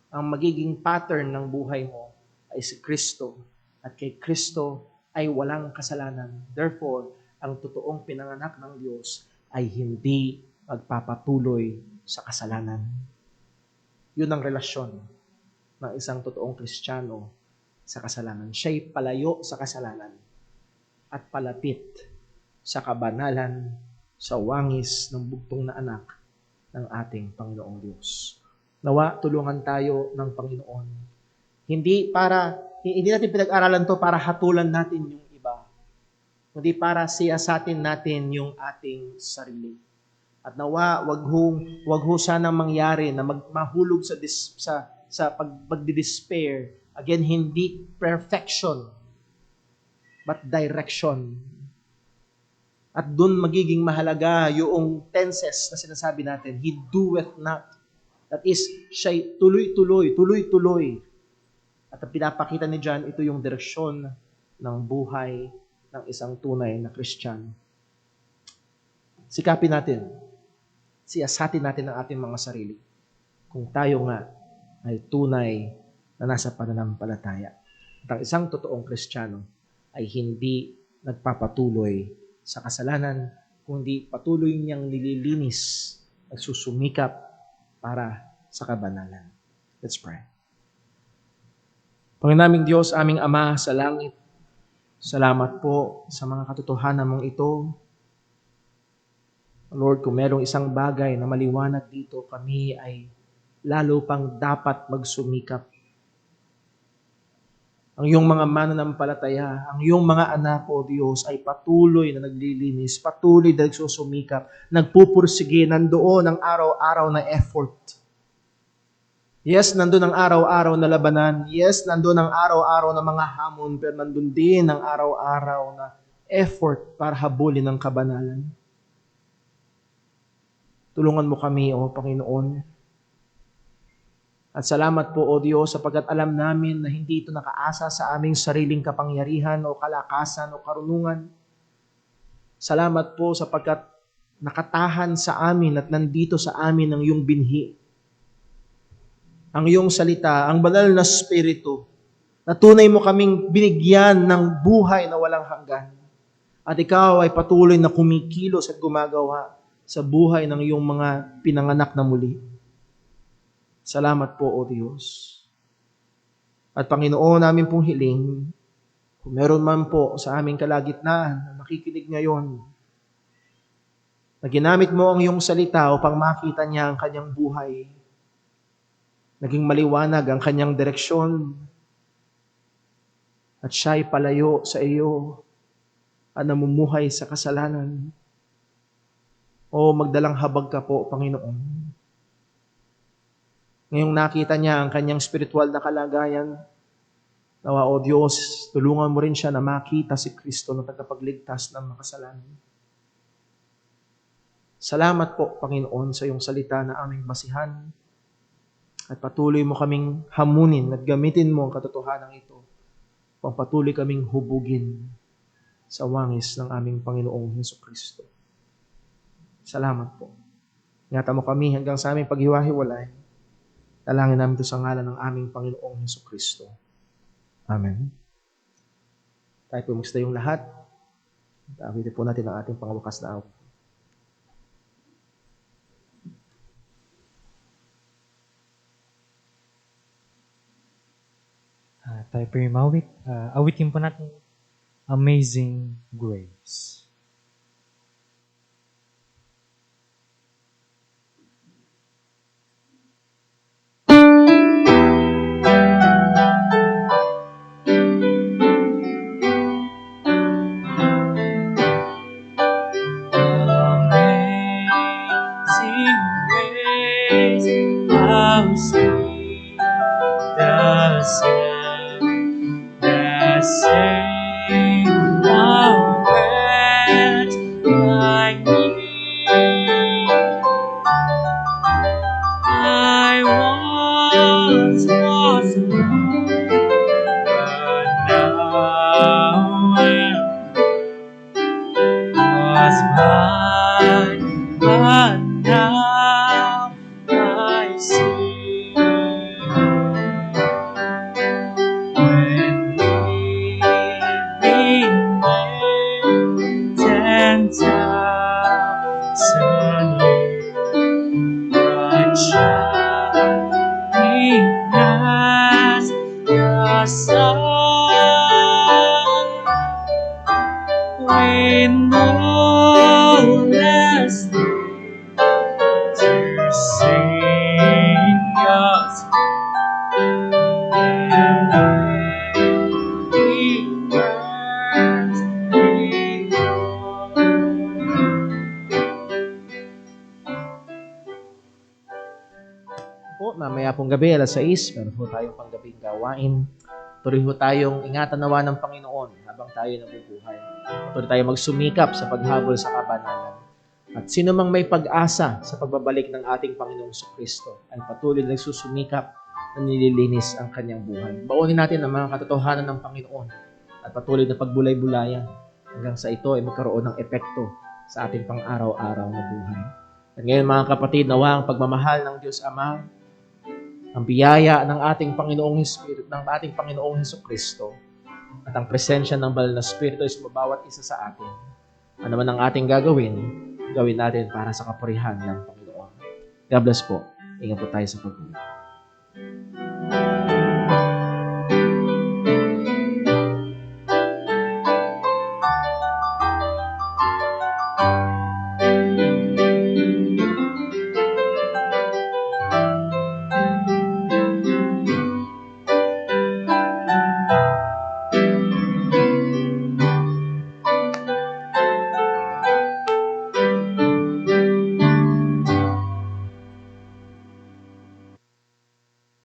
Speaker 1: ang magiging pattern ng buhay mo ay si Kristo. At kay Kristo ay walang kasalanan. Therefore, ang totoong pinanganak ng Diyos ay hindi magpapatuloy sa kasalanan. Yun ang relasyon ng isang totoong Kristiyano sa kasalanan. Siya'y palayo sa kasalanan at palapit sa kabanalan, sa wangis ng bugtong na anak ng ating Panginoong Diyos. Nawa, tulungan tayo ng Panginoon. Hindi natin pinag-aralan to para hatulan natin yung iba, kundi para siyasatin natin yung ating sarili. At nawa, wag ho sanang mangyari na mahulog sa pagdi-despair. Again, hindi perfection, but direction. At doon magiging mahalaga yung tenses na sinasabi natin, he doeth not. That is, siya'y tuloy-tuloy. At ang pinapakita ni John, ito yung direksyon ng buhay ng isang tunay na Kristiyano. Sikapin natin, siyasatin natin ang ating mga sarili. Kung tayo nga ay tunay na nasa pananampalataya. At ang isang totoong Kristiyano ay hindi nagpapatuloy sa kasalanan, kundi patuloy niyang nililinis, nagsusumikap para sa kabanalan. Let's pray. Panginaming Diyos, aming Ama sa langit, salamat po sa mga katotohanan mong ito. Lord, kung merong isang bagay na maliwanag dito, kami ay lalo pang dapat magsumikap. Ang iyong mga mananampalataya, ang iyong mga anak, O Diyos, ay patuloy na naglilinis, patuloy na nagsusumikap, nagpupursige, nandoon ang araw-araw na effort. Yes, nandoon ang araw-araw na labanan. Yes, nandoon ang araw-araw na mga hamon, pero nandoon din ang araw-araw na effort para habulin ang kabanalan. Tulungan mo kami, O Panginoon. At salamat po, O Diyos, sapagkat alam namin na hindi ito nakaasa sa aming sariling kapangyarihan o kalakasan o karunungan. Salamat po sapagkat nakatahan sa amin at nandito sa amin ang iyong binhi. Ang iyong salita, ang banal na Espiritu, na tunay mo kaming binigyan ng buhay na walang hanggan. At ikaw ay patuloy na kumikilos at gumagawa sa buhay ng iyong mga pinanganak na muli. Salamat po, O Diyos. At Panginoon, namin pong hiling, Kung meron man po sa aming kalagitnaan na nakikinig ngayon, na ginamit mo ang iyong salita upang makita niya ang kanyang buhay, naging maliwanag ang kanyang direksyon, at siya'y palayo sa iyo at namumuhay sa kasalanan. O magdalang habag ka po, Panginoon. Ngayong nakita niya ang kanyang spiritual na kalagayan, nawa, O Diyos, tulungan mo rin siya na makita si Kristo na tagapagligtas ng makasalanan. Salamat po, Panginoon, sa iyong salita na aming basihan, at patuloy mo kaming hamunin at gamitin mo ang katotohanan ito upang patuloy kaming hubugin sa wangis ng aming Panginoong Hesukristo. Salamat po. Ingatan mo kami hanggang sa aming paghiwa-hiwalay. Dalangin namin ito sa ngalan ng aming Panginoong Hesukristo. Amen. Tayo po magstay yung lahat. Awitin po natin ang ating pangwakas na awit.
Speaker 2: Tayo po yung mawit. Awitin po natin Amazing Grace. Amazing grace, how sweet the sound that saved a wretch like me. I once was alone, but now was blind, but now I see. When we remain 10,000 years, bright shining as the sun, we no less to sing us and we burns
Speaker 1: Po, mamaya pong gabi, alas 6, meron po tayong panggabing gawain. Tuloy po tayong ingatan nawa ng Panginoon habang tayo nabubuhay. Tuloy tayong magsumikap sa paghabol sa kabanalan. At sino mang may pag-asa sa pagbabalik ng ating Panginoong Kristo ay patuloy na nagsusumikap na nililinis ang kanyang buhay. Baunin natin ang mga katotohanan ng Panginoon at patuloy na pagbulay-bulayan hanggang sa ito ay magkaroon ng epekto sa ating pang-araw-araw na buhay. At ngayon mga kapatid, nawa ang pagmamahal ng Diyos Ama, ang biyaya ng ating Panginoong Espiritu, ng ating Panginoong Hesukristo, at ang presensya ng Banal na Espiritu ay sumabawat isa sa atin. Ano man ang ating gagawin natin para sa kapurihan ng Panginoon. God bless po. Ingat po tayo sa pag-uwi.